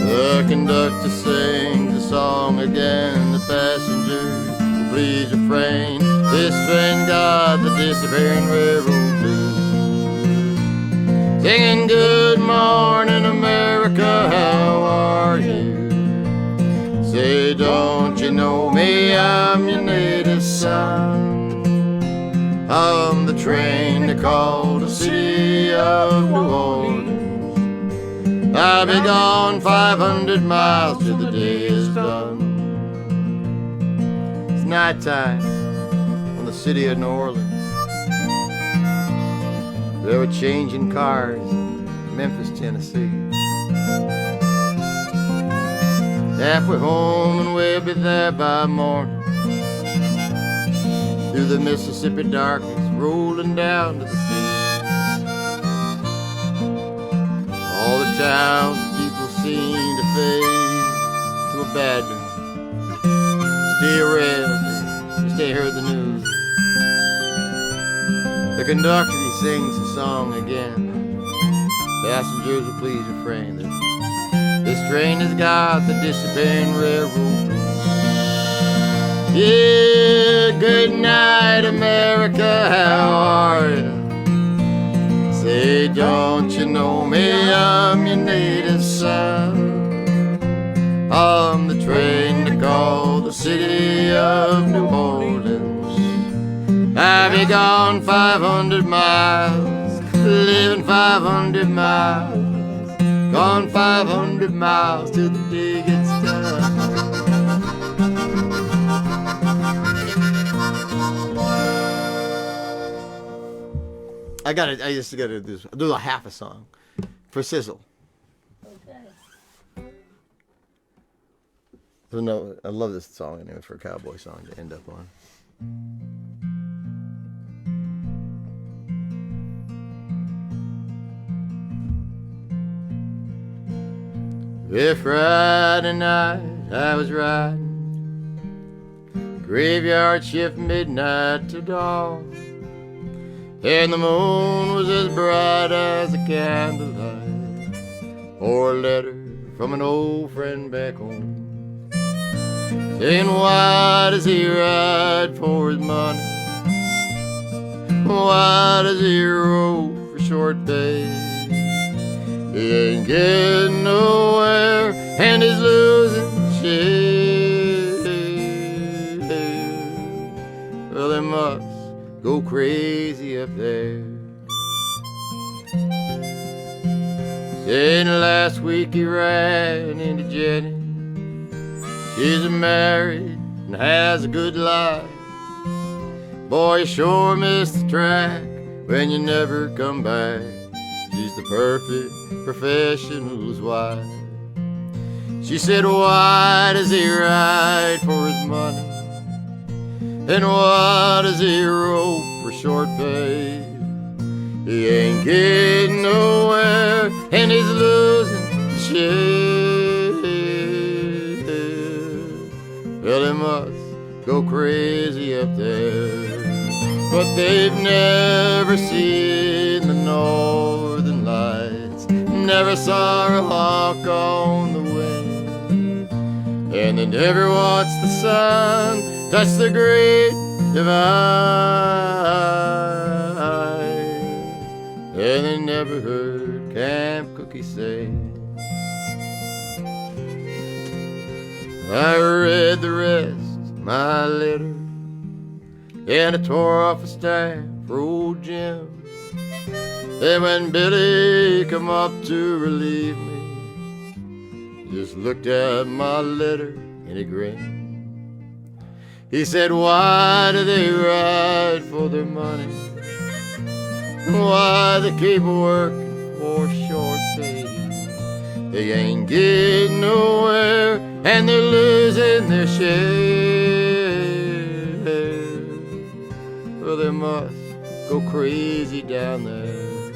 The conductor sings a song again, the passengers will please refrain. This train got the disappearing railroad blues. Singing good morning America, how are you? Say, don't you know me, I'm your native son. I'm the train they call the city of New Orleans. I'll be gone 500 miles till the day is done. It's nighttime on the city of New Orleans. They were changing cars in Memphis, Tennessee. Halfway home and we'll be there by morning. Through the Mississippi darkness rolling down to the sea. All the towns people seem to fade to a bad mood. Steel rails, just ain't heard the news. The conductor, he sings the song again. Passengers will please refrain. This train has got the disappearing railroad blues. Yeah, good night America, how are you? Say, don't you know me, I'm your native son. I'm the train they call the city of New Orleans. I'll be gone 500 miles, living 500 miles, gone 500 miles till the day gets done. I just gotta do a half a song for Sizzle. Okay. So no, I love this song anyway for a cowboy song to end up on. If Friday night I was riding, graveyard shift midnight to dawn, and the moon was as bright as a candlelight, or a letter from an old friend back home, saying, why does he ride for his money? Why does he roll for short pay? He ain't getting nowhere and he's losing shit. Well, they must go crazy up there. Saying last week he ran into Jenny. She's married and has a good life. Boy, you sure miss the track when you never come back. She's the perfect professional's wife. She said, why does he ride for his money? And why does he rope for short pay? He ain't getting nowhere and he's losing shit. Well, he must go crazy up there. But they've never seen the northern lights, never saw a hawk on the wing, and they never watched the sun touch the great divide. and they never heard Camp Cookie sing. I read the rest of my letter, and I tore off a staff for old Jim. Then when Billy come up to relieve me, just looked at my letter and he grinned. He said, why do they ride for their money? Why they keep working for short pay? They ain't getting nowhere and they're losing their share. Well, they must go crazy down there,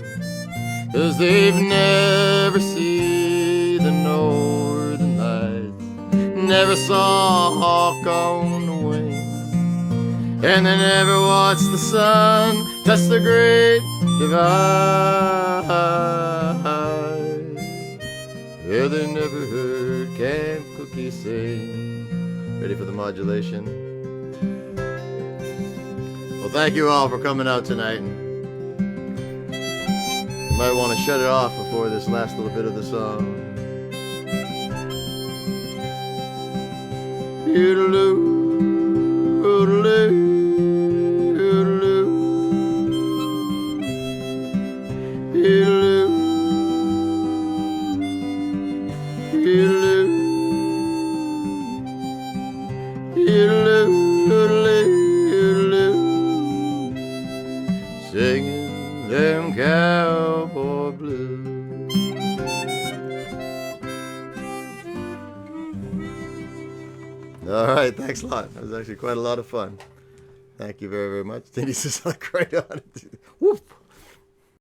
'cause they've never seen the northern lights, never saw a hawk on the wing, and they never watched the sun touch the great divide. Yeah, they never heard Camp Cookie sing. Ready for the modulation? Well, thank you all for coming out tonight. You might want to shut it off before this last little bit of the song. Doodle-doo, doodle-doo, doodle-doo, doodle-doo, doodle-doo, doodle-doo, doodle-doo, singing them cowboy blues. All right, thanks a lot. That was actually quite a lot of fun. Thank you very, very much. Denise is like right on it. Whoop.